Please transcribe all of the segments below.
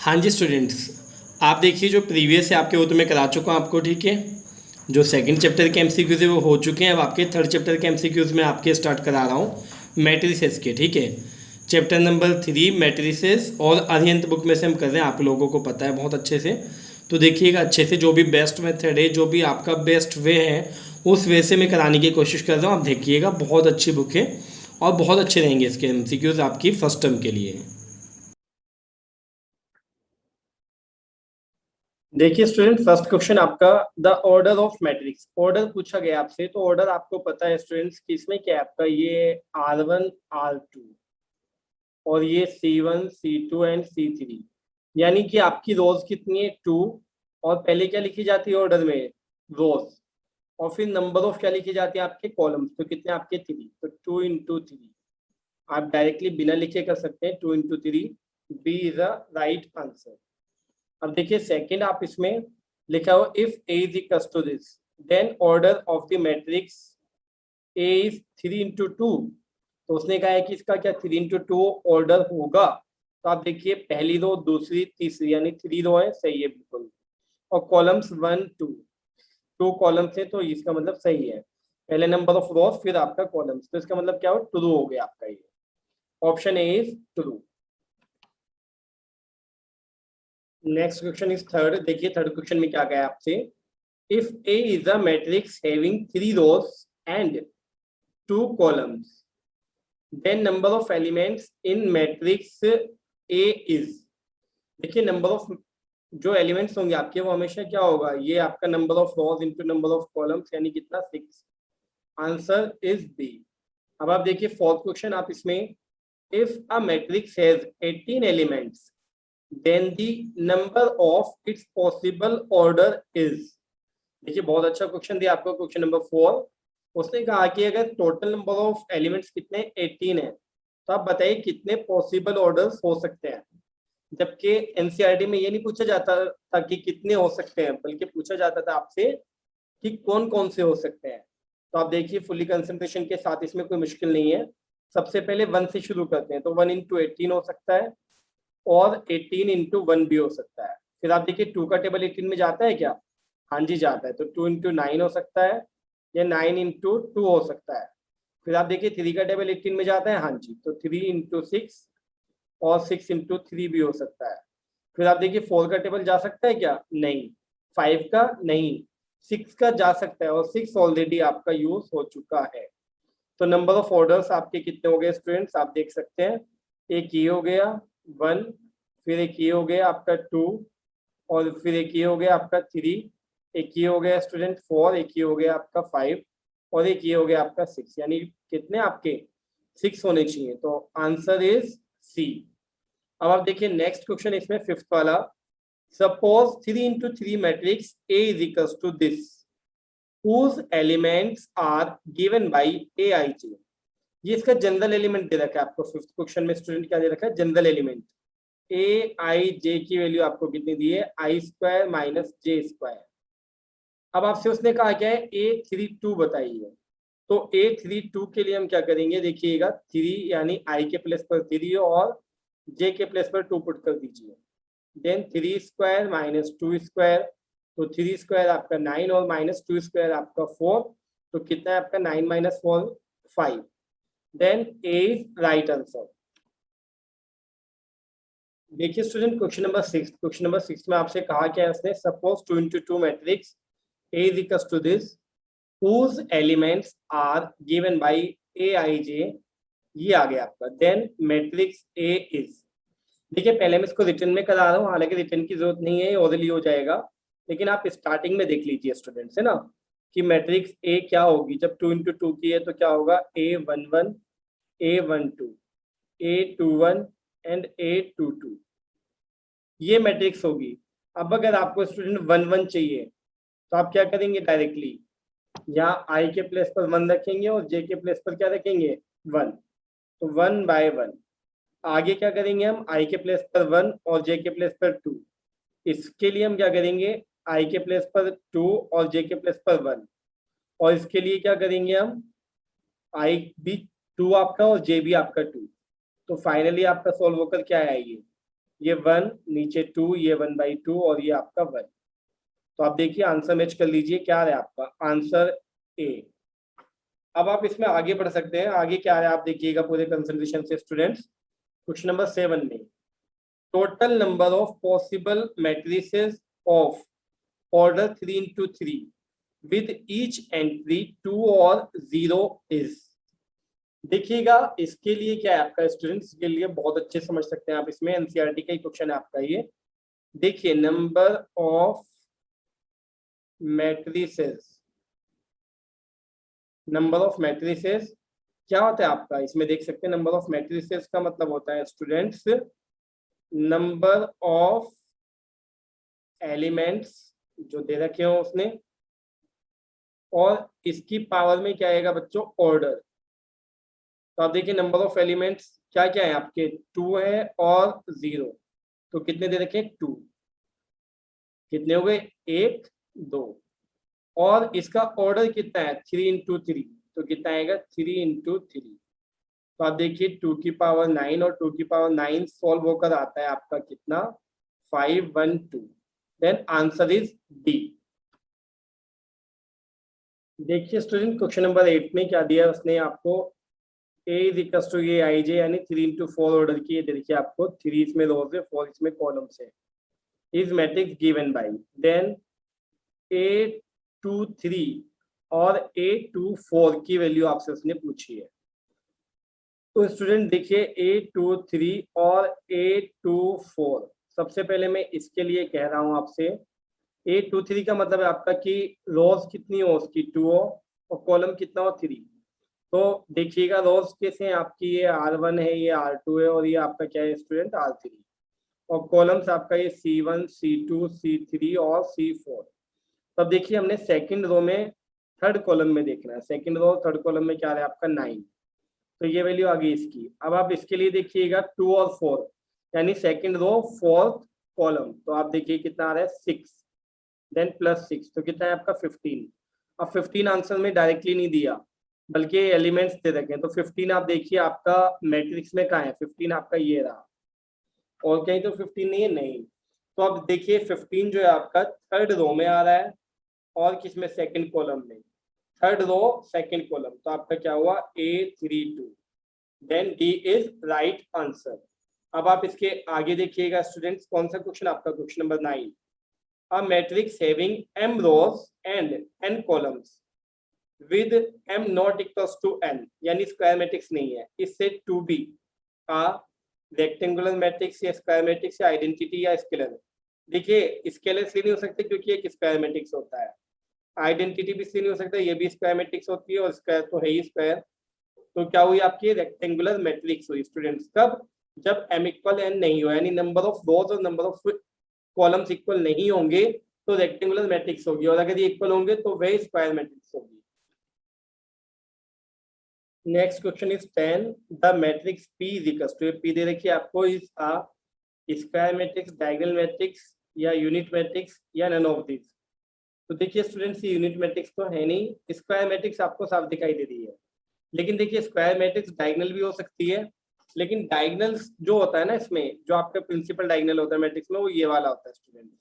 हाँ जी स्टूडेंट्स, आप देखिए जो प्रीवियस है आपके वो तो मैं करा चुका हूँ आपको, ठीक है। जो सेकंड चैप्टर के एमसीक्यूज है वो हो चुके हैं। अब आपके थर्ड चैप्टर के एमसीक्यूज में आपके स्टार्ट करा रहा हूँ मैट्रिसेस के, ठीक है। चैप्टर नंबर 3 मैट्रिसेस, और अरिहंत बुक में से हम कर रहे हैं, आप लोगों को पता है बहुत अच्छे से। तो देखिएगा अच्छे से, जो भी बेस्ट मेथड है, जो भी आपका बेस्ट वे है, उस वे से मैं कराने की कोशिश कर रहा हूँ। आप देखिएगा, बहुत अच्छी बुक है और बहुत अच्छे रहेंगे इसके एमसीक्यूज आपकी फर्स्ट टर्म के लिए। देखिए स्टूडेंट, फर्स्ट क्वेश्चन आपका, the order of matrix. Order पूछा गया आपसे, तो ऑर्डर आपको पता है स्टूडेंट्स कि इसमें क्या है आपका, ये R1 R2 और ये C1 C2 एंड C3, यानी कि आपकी रोज कितनी है, 2। और पहले क्या लिखी जाती है ऑर्डर में, रोज, और फिर नंबर ऑफ क्या लिखी जाती है आपके कॉलम्स, तो कितने आपके 3, तो 2 × 3। आप डायरेक्टली बिना लिखे कर सकते हैं, 2 × 3, B is a right answer. अब देखिए सेकंड, आप इसमें लिखा हो if A is equal to this, then order of the matrix A is 3 × 2। तो उसने कहा है कि इसका क्या 3 × 2 ऑर्डर होगा। तो आप देखिए पहली रो, दूसरी, तीसरी, यानी 3 रो है, सही है बिल्कुल। और कॉलम्स 1 2, 2 कॉलम्स है, तो इसका मतलब सही है। पहले नंबर ऑफ रोज, फिर आपका कॉलम्स, तो इसका मतलब क्या हो, ट्रू हो गया आपका ये। Option A is true. Next question is third. देखिए थर्ड क्वेश्चन में क्या गया आपसे, if A is a matrix having 3 rows and 2 columns, then number of elements in matrix A is। देखिए नंबर ऑफ जो एलिमेंट्स होंगे आपके, वो हमेशा क्या होगा, ये आपका number of rows into number of columns, यानी कितना, 6। Answer is B. अब आप देखिए फोर्थ क्वेश्चन, आप इसमें if a matrix has 18 elements, then the number of its possible order is. देखिए बहुत अच्छा क्वेश्चन दिया आपको, क्वेश्चन नंबर 4। उसने कहा कि अगर टोटल नंबर ऑफ एलिमेंट्स कितने 18 है, तो आप बताइए कितने पॉसिबल ऑर्डर्स हो सकते हैं। जबकि एनसीईआरटी में ये नहीं पूछा जाता था कि कितने हो सकते हैं, बल्कि पूछा जाता था आपसे कि कौन कौन से हो सकते हैं। तो आप देखिए फुली कंसंट्रेशन के साथ, इसमें कोई मुश्किल नहीं है। सबसे पहले 1 से शुरू करते हैं, तो 1 × 18 हो सकता है, और 18 × 1 भी हो सकता है। फिर आप देखिए 2 का टेबल 18 में जाता है क्या, हाँ जी जाता है, तो 2 × 9 हो सकता है, या 9 × 2 हो सकता है। फिर आप देखिए 3 का टेबल 18 में जाता है, हाँ जी, तो 3 × 6 और 6 × 3 भी हो सकता है। फिर आप देखिए 4 का टेबल जा सकता है क्या, नहीं। 5 का नहीं, 6 का जा सकता है, और 6 ऑलरेडी आपका यूज हो चुका है। तो नंबर ऑफ ऑर्डर्स आपके कितने हो गए स्टूडेंट्स, आप देख सकते हैं। एक ये हो गया 1, फिर एक ये हो गया आपका 2, और फिर एक ये हो गया आपका 3, एक ये हो गया स्टूडेंट 4, एक ये हो गया आपका 5, और एक ये हो गया आपका 6, यानी कितने आपके 6 होने चाहिए। तो आंसर इज सी। अब आप देखिए नेक्स्ट क्वेश्चन, इसमें फिफ्थ वाला, suppose 3 × 3 matrix A is equal to this, whose elements are given by aij। ये इसका जनरल एलिमेंट दे रखा है आपको फिफ्थ क्वेश्चन में, स्टूडेंट क्या दे रखा है, जनरल एलिमेंट। ए आई जे की वैल्यू आपको कितनी दी है, I² - J²। अब आपसे उसने कहा क्या है, A32 बताइए। तो A32 के लिए हम क्या करेंगे, देखिएगा 3 यानी I के प्लेस पर 3 और J के प्लेस पर 2 पुट कर दीजिए। देन 3² - 2², तो 3² आपका 9 और -2² आपका 4, तो कितना है आपका 9 - 4 5। Then A is right answer. देखिए स्टूडेंट क्वेश्चन नंबर 6 में आपसे कहा क्या है उसने, suppose 2 × 2 matrix A is equals to this, whose elements are given by aij। ये आ गया आपका, देन मैट्रिक्स A is। देखिए पहले मैं इसको रिटर्न में करा रहा हूँ, हालांकि रिटर्न की जरूरत नहीं है, ओरली हो जाएगा। लेकिन आप स्टार्टिंग में देख लीजिए स्टूडेंट्स, है ना, कि मैट्रिक्स A क्या होगी। जब 2 × 2 की है तो क्या होगा, A11 A12 A21 and A22, ये मैट्रिक्स होगी। अब अगर आपको स्टूडेंट 1 1 चाहिए, तो आप क्या करेंगे, डायरेक्टली यहाँ आई के प्लेस पर 1 रखेंगे और जे के प्लेस पर क्या रखेंगे, 1। तो 1/1। आगे क्या करेंगे हम, आई के प्लेस पर 1 और जे के प्लेस पर 2। इसके लिए हम क्या करेंगे, आई के प्लेस पर 2 और जे के प्लेस पर 1। और इसके लिए क्या करेंगे हम, आई भी 2 आपका और जे भी आपका 2। तो फाइनली आपका सॉल्व होकर क्या है, ये 1, नीचे 2, ये 1/2 और ये आपका 1। तो आप देखिए आंसर मैच कर लीजिए, क्या है आपका आंसर ए। अब आप इसमें आगे बढ़ सकते हैं, आगे क्या है आप देखिएगा पूरे कंसंट्रेशन से स्टूडेंट्स। क्वेश्चन नंबर 7 में total number of possible matrices of order 3x3 with each entry 2 और 0 इज। देखिएगा इसके लिए क्या है आपका स्टूडेंट्स, के लिए बहुत अच्छे समझ सकते हैं आप, इसमें एनसीईआरटी का ही क्वेश्चन है आपका ये। देखिए number of matrices, number of matrices क्या होता है आपका, इसमें देख सकते हैं नंबर ऑफ मैट्रिसेस का मतलब होता है स्टूडेंट्स नंबर ऑफ एलिमेंट्स जो दे रखे हो उसने, और इसकी पावर में क्या आएगा बच्चों ऑर्डर। तो आप देखिए नंबर ऑफ एलिमेंट्स क्या क्या है आपके, 2 है और 0। तो कितने दे रखे हैं 2, कितने हो गए 1 2, और इसका ऑर्डर कितना है 3x3, तो कितना आएगा 3x3। तो आप देखिए 2 की पावर 9 और 2 की पावर 9 सॉल्व होकर आता है आपका कितना 512। Then answer is D. देखिए स्टूडेंट क्वेश्चन नंबर 8 में क्या दिया उसने आपको, a इज इक्वल टू ये आई जे यानी 3x4 ऑर्डर की, देखिए आपको 3 इसमें रोज है 4 इसमें कॉलम्स है, is matrix given by, then A23 और A24 की वैल्यू आपसे उसने पूछी है। तो स्टूडेंट देखिए A23 और A24, सबसे पहले मैं इसके लिए कह रहा हूं आपसे, A23 का मतलब है आपका कि रोज कितनी हो उसकी 2 हो और कॉलम कितना हो 3। तो देखिएगा रोज कैसे हैं आपकी, ये R1 है, ये R2 है और ये आपका क्या है स्टूडेंट R3, और कॉलम्स आपका ये C1 C2 C3 और C4। तब देखिए हमने सेकंड रो में थर्ड कॉलम में देखना है, सेकंड रो थर्ड कॉलम में क्या है आपका 9, तो ये वैल्यू आ गई इसकी। अब आप इसके लिए देखिएगा 2 और 4 यानी सेकंड रो फोर्थ कॉलम, तो आप देखिए कितना आ रहा है 6, देन +6 तो कितना है आपका 15। अब 15 आंसर में डायरेक्टली नहीं दिया बल्कि एलिमेंट्स दे रखे हैं, तो 15 आप देखिए आपका मैट्रिक्स में कहाँ है, 15 आपका ये रहा, और कहीं तो 15 नहीं है, नहीं। तो अब देखिए 15 जो है आपका थर्ड रो में आ रहा है और किसमें सेकंड कॉलम में, थर्ड रो सेकंड कॉलम, तो आपका क्या हुआ A32, then D is right answer. अब आप इसके आगे देखिएगा स्टूडेंट्स, कौन सा क्वेश्चन आपका question number 9, a matrix having m rows and n columns with m not equals to n, यानी स्क्वायर मैट्रिक्स नहीं है, इससे to be a rectangular matrix या स्क्वायर मैट्रिक्स या आइडेंटिटी या स्केलर। देखिए स्केलर इसलिए नहीं हो सकते क्योंकि एक स्क्वायर मैट्रिक्स होता है, आइडेंटिटी भी इसलिए नहीं हो सकता, ये भी स्क्वायर मैट्रिक्स होती है और स्क्वायर तो है ही स्क्वायर। तो क्या हुई आपकी रेक्टेंगुलर मैट्रिक्स हुई स्टूडेंट्स, कब, जब m इक्वल n नहीं हो, यानी नंबर ऑफ रोज और नंबर ऑफ कॉलम्स इक्वल नहीं होंगे तो रेक्टेंगुलर मैट्रिक्स होगी, और अगर ये इक्वल होंगे तो वह स्क्वायर मैट्रिक्स होगी। Next question is 10, the matrix P is equal to, P दे रखिए आपको, is a square matrix, diagonal matrix या यूनिट मैट्रिक्स या नन ऑफ दिस। तो देखिए स्टूडेंट्स ये यूनिट मैट्रिक्स तो है नहीं, स्क्वायर मैट्रिक्स आपको साफ दिखाई दे रही है, लेकिन देखिए स्क्वायर मैट्रिक्स डायगोनल भी हो सकती है, लेकिन डायगोनल जो होता है ना इसमें, जो आपका प्रिंसिपल डायगोनल होता है मैट्रिक्स में, वो ये वाला होता है स्टूडेंट।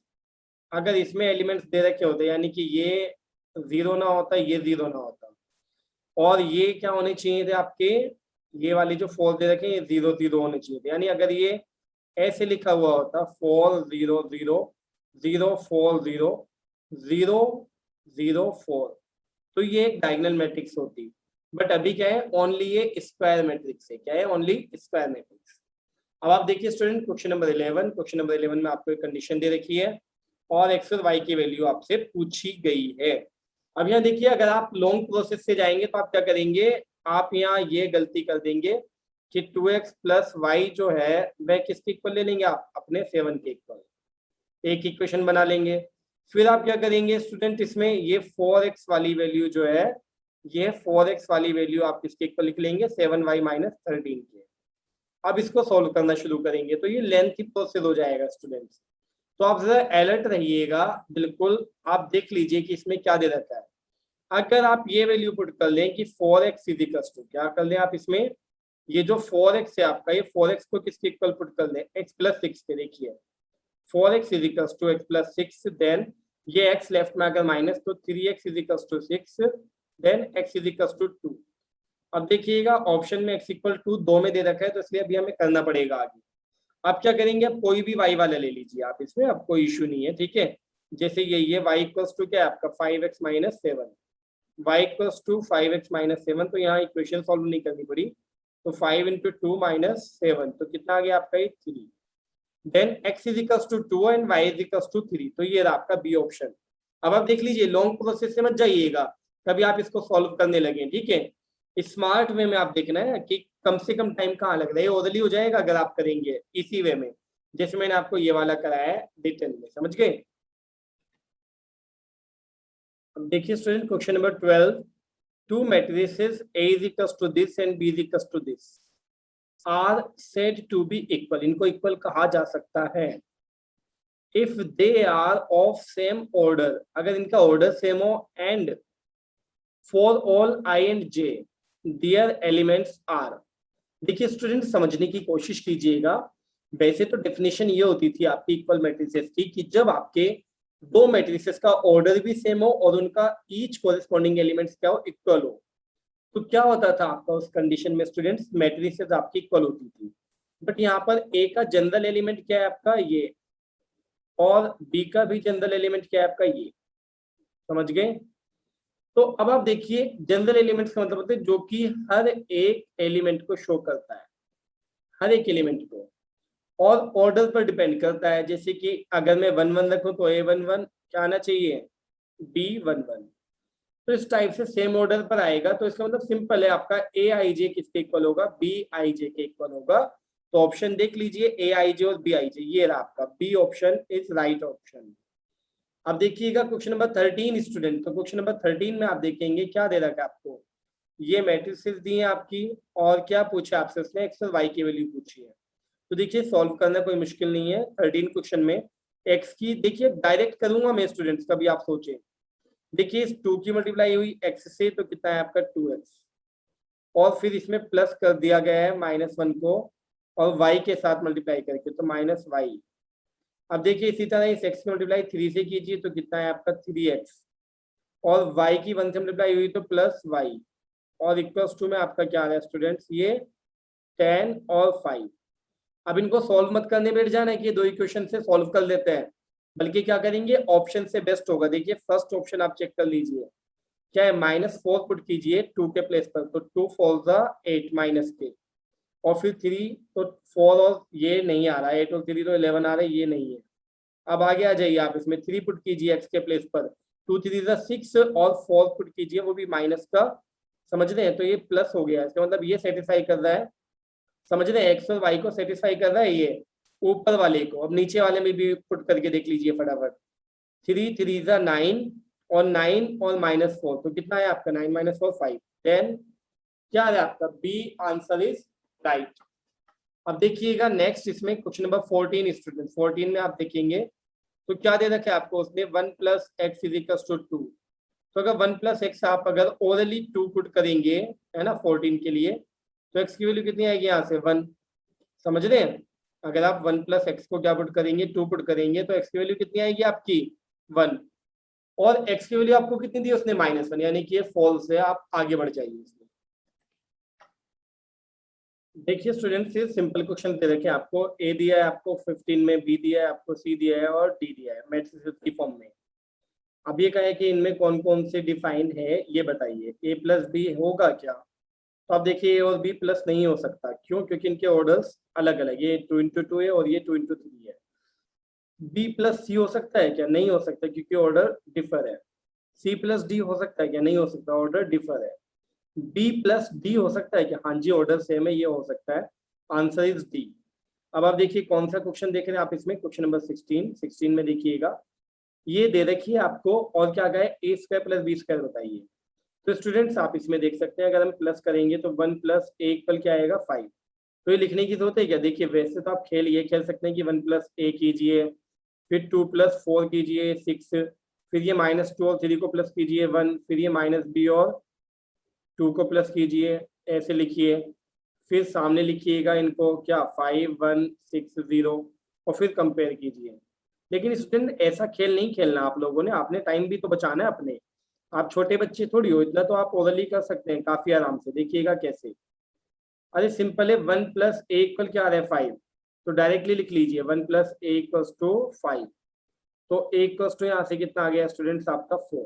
अगर इसमें एलिमेंट्स दे रखे होते यानी कि ये 0 ना होता, ये 0 ना होता, और ये क्या होने चाहिए थे आपके, ये वाली जो 4 दे रखे ये 0 0 होने चाहिए थे, यानी अगर ये ऐसे लिखा हुआ होता 4 0 0 0 4 0 0 0 4, तो ये एक डायगोनल मैट्रिक्स होती, बट अभी क्या है ओनली ये स्क्वायर मैट्रिक्स है, क्या है ओनली स्क्वायर मैट्रिक्स। अब आप देखिए student question number 11, question number 11 में आपको एक कंडीशन दे रखी है और एक्स और वाई की वैल्यू आपसे पूछी गई है। अब यहाँ देखिए अगर आप लॉन्ग प्रोसेस से जाएंगे तो आप क्या करेंगे, आप यहाँ ये गलती कर देंगे कि 2x + y जो है वह किसके इक्वल ले लेंगे, आप अपने 7 के इक्वल, एक इक्वेशन बना लेंगे। फिर आप क्या करेंगे स्टूडेंट, इसमें ये 4x वाली वैल्यू जो है, ये 4x वाली वैल्यू आप इसके इक्वल लिख लेंगे 7y - 13 के। अब इसको सॉल्व करना शुरू करेंगे तो ये लेंथी प्रोसेस हो जाएगा स्टूडेंट्स, तो आप जरा अलर्ट रहिएगा, बिल्कुल आप देख लीजिए कि इसमें क्या दे रखा है। अगर आप ये वैल्यू पुट कर लें कि 4x = क्या कर लें आप इसमें ये जो 4x है आपका, ये 4x को किसके इक्वल पुट कर दें, x प्लस 6 के। देखिए 4x is equals to x plus 6, then ये x लेफ्ट में अगर माइनस तो 3x is equals to 6, then x is equals to 2। अब देखिएगा ऑप्शन में x इक्वल टू 2 में दे रखा है, तो इसलिए अभी हमें करना पड़ेगा आगे। आप क्या करेंगे, आप कोई भी y वाला ले लीजिए आप, इसमें अब कोई इश्यू नहीं है, ठीक है। जैसे ये y इक्वल्स टू क्या है आपका 5x minus 7, y equals to 5x minus 7, तो यहाँ इक्वेशन सॉल्व नहीं करनी पड़ी, तो 5 इंटू 2 माइनस 7, तो कितना आ गया आपका ये 3। Then x is equals to 2 and y is equals to 3, तो ये रहा आपका बी ऑप्शन। अब आप देख लीजिए, लॉन्ग प्रोसेस से मत जाइएगा, कभी आप इसको सॉल्व करने लगे, ठीक है। स्मार्ट वे में आप देखना है कि कम से कम टाइम कहाँ लग रहा है, ओरली हो जाएगा अगर आप करेंगे इसी वे में, जैसे मैंने आपको ये वाला कराया है रिटन में, समझ गए। अब देखिए student question number 12, to matrices A is equals to this and B is equals to this are said to be equal, इनको इक्वल कहा जा सकता है if they are of same order, अगर इनका ऑर्डर सेम हो, and for all I and J their elements are। देखिए student समझने की कोशिश कीजिएगा, वैसे तो डेफिनेशन ये होती थी आपकी इक्वल मैट्रिसेस की कि जब आपके दो मैट्रिसेस का ऑर्डर भी सेम हो और उनका ईच कोरिस्पॉन्डिंग एलिमेंट्स क्या हो, इक्वल हो, तो क्या होता था आपका उस कंडीशन में स्टूडेंट्स, मैट्रिसेस आपकी इक्वल होती थी। बट यहाँ पर ए का जनरल एलिमेंट क्या है आपका ये, और बी का भी जनरल एलिमेंट क्या है आपका ये, समझ गए। तो अब आप देखिए जनरल एलिमेंट्स का मतलब होता है जो कि हर एक एलिमेंट को शो करता है, हर एक एलिमेंट को, और ऑर्डर पर डिपेंड करता है। जैसे कि अगर मैं 1 1 रखूं तो A11 क्या आना चाहिए, B11, तो इस टाइप से सेम ऑर्डर पर आएगा। तो इसका मतलब सिंपल है, आपका AIJ किसके इक्वल होगा, BIJ के इक्वल होगा। तो ऑप्शन देख लीजिए AIJ और BIJ, ये रहा आपका B option is right option. अब देखिएगा क्वेश्चन नंबर 13 स्टूडेंट, तो क्वेश्चन नंबर 13 में आप देखेंगे क्या दे रखा है आपको, ये मैट्रिसेस दी है आपकी, और क्या पूछा आपसे उसने, एक्स और वाई की वैल्यू पूछी है। तो देखिए सॉल्व करना कोई मुश्किल नहीं है। 13 क्वेश्चन में एक्स की, देखिए डायरेक्ट करूंगा मैं स्टूडेंट्स, कभी आप सोचें, देखिए इस 2 की मल्टीप्लाई हुई एक्स से, तो कितना है आपका 2x, और फिर इसमें प्लस कर दिया गया है -1 को, और y के साथ मल्टीप्लाई करके, तो -y। अब देखिए इसी तरह इस x की मल्टीप्लाई 3 से कीजिए, तो कितना है आपका 3x, और y की 1 से मल्टीप्लाई हुई तो +y, और इक्वल्स टू में आपका क्या आ रहा है स्टूडेंट्स, ये 10 और 5। अब इनको सॉल्व मत करने बैठ जाना है कि दो इक्वेशन से सॉल्व कर लेते हैं, बल्कि क्या करेंगे, ऑप्शन से बेस्ट होगा। देखिए फर्स्ट ऑप्शन आप चेक कर लीजिए, क्या है, -4 पुट कीजिए 2 के प्लेस पर, तो 2 4 8 -के, और फिर 3, तो 4 और ये नहीं आ रहा है, 8 और 3 तो 11 आ रहा है, ये नहीं है। अब आगे आ जाइए आप, इसमें 3 पुट कीजिए x के प्लेस पर, 2 3 6, और 4 पुट कीजिए, वो भी माइनस का, समझ रहे हैं, तो ये प्लस हो गया। इसका मतलब ये सेटिस्फाई कर रहा है, समझ रहे हैं, एक्स और वाई को सेटिस्फाई कर रहा है ये ऊपर वाले को। अब नीचे वाले में भी पुट करके देख लीजिए फटाफट, 3 3 9, और 9 और -4, तो कितना है आपका 9 -4 5, देन क्या है आपका बी आंसर इज राइट। अब देखिएगा नेक्स्ट, इसमें क्वेश्चन नंबर 14 स्टूडेंट, 14 में आप देखेंगे तो क्या दे रखा है आपको उसने, 1 + x = 2। तो अगर 1 + x आप अगर ओरली 2 पुट करेंगे, है ना, 14 के लिए, तो x की वैल्यू कितनी आएगी यहाँ से 1, समझ रहे हैं। अगर आप 1 + x को क्या पुट करेंगे, 2 पुट करेंगे, तो x की वैल्यू कितनी आएगी आपकी 1, और x की वैल्यू आपको कितनी दी उसने -1, यानी कि ये फॉल्स है, आप आगे बढ़ जाइए इसमें। देखिए स्टूडेंट्स ये सिंपल क्वेश्चन दे रखे आपको, ए दिया है आपको 15 में, बी दिया है आपको, सी दिया है, और डी दिया है मैट्रिसेस की फॉर्म में। अब ये कहा है कि इनमें कौन कौन से डिफाइंड है, ये बताइए, a + b होगा क्या। तो आप देखिए a और b प्लस नहीं हो सकता, क्यों, क्योंकि इनके ऑर्डर्स अलग अलग, ये 2 × 2 है और ये 2 × 3 है। b + c हो सकता है क्या, नहीं हो सकता, क्योंकि ऑर्डर डिफर है। c + d हो सकता है क्या, नहीं हो सकता, ऑर्डर डिफर है। b + d हो सकता है क्या, हाँ जी ऑर्डर सेम है, ये हो सकता है, आंसर इज डी। अब आप देखिए कौन सा क्वेश्चन देख रहे हैं आप इसमें, क्वेश्चन नंबर 16 में देखिएगा, ये दे रखी है आपको, और क्या गया a² + b² बताइए। तो स्टूडेंट्स आप इसमें देख सकते हैं, अगर हम प्लस करेंगे तो 1 + a = क्या आएगा 5। तो ये लिखने की जरूरत है क्या, देखिए वैसे तो आप ये खेल सकते हैं कि 1 + a कीजिए, फिर 2 + 4 कीजिए 6, फिर ये -2 और 3 को प्लस कीजिए 1, फिर ये -b और 2 को प्लस कीजिए, ऐसे लिखिए, फिर सामने लिखिएगा इनको क्या 5160 और फिर कंपेयर कीजिए। लेकिन स्टूडेंट ऐसा खेल नहीं खेलना आप लोगों ने, आपने टाइम भी तो बचाना है अपने, आप छोटे बच्चे थोड़ी हो, इतना तो आप ओरली कर सकते हैं काफी आराम से। देखिएगा कैसे, अरे सिंपल है, 1 + a इक्वल क्या आ रहा है 5, तो डायरेक्टली लिख लीजिए 1 + a = 5। तो a = यहाँ से कितना आ गया स्टूडेंट्स आपका 4।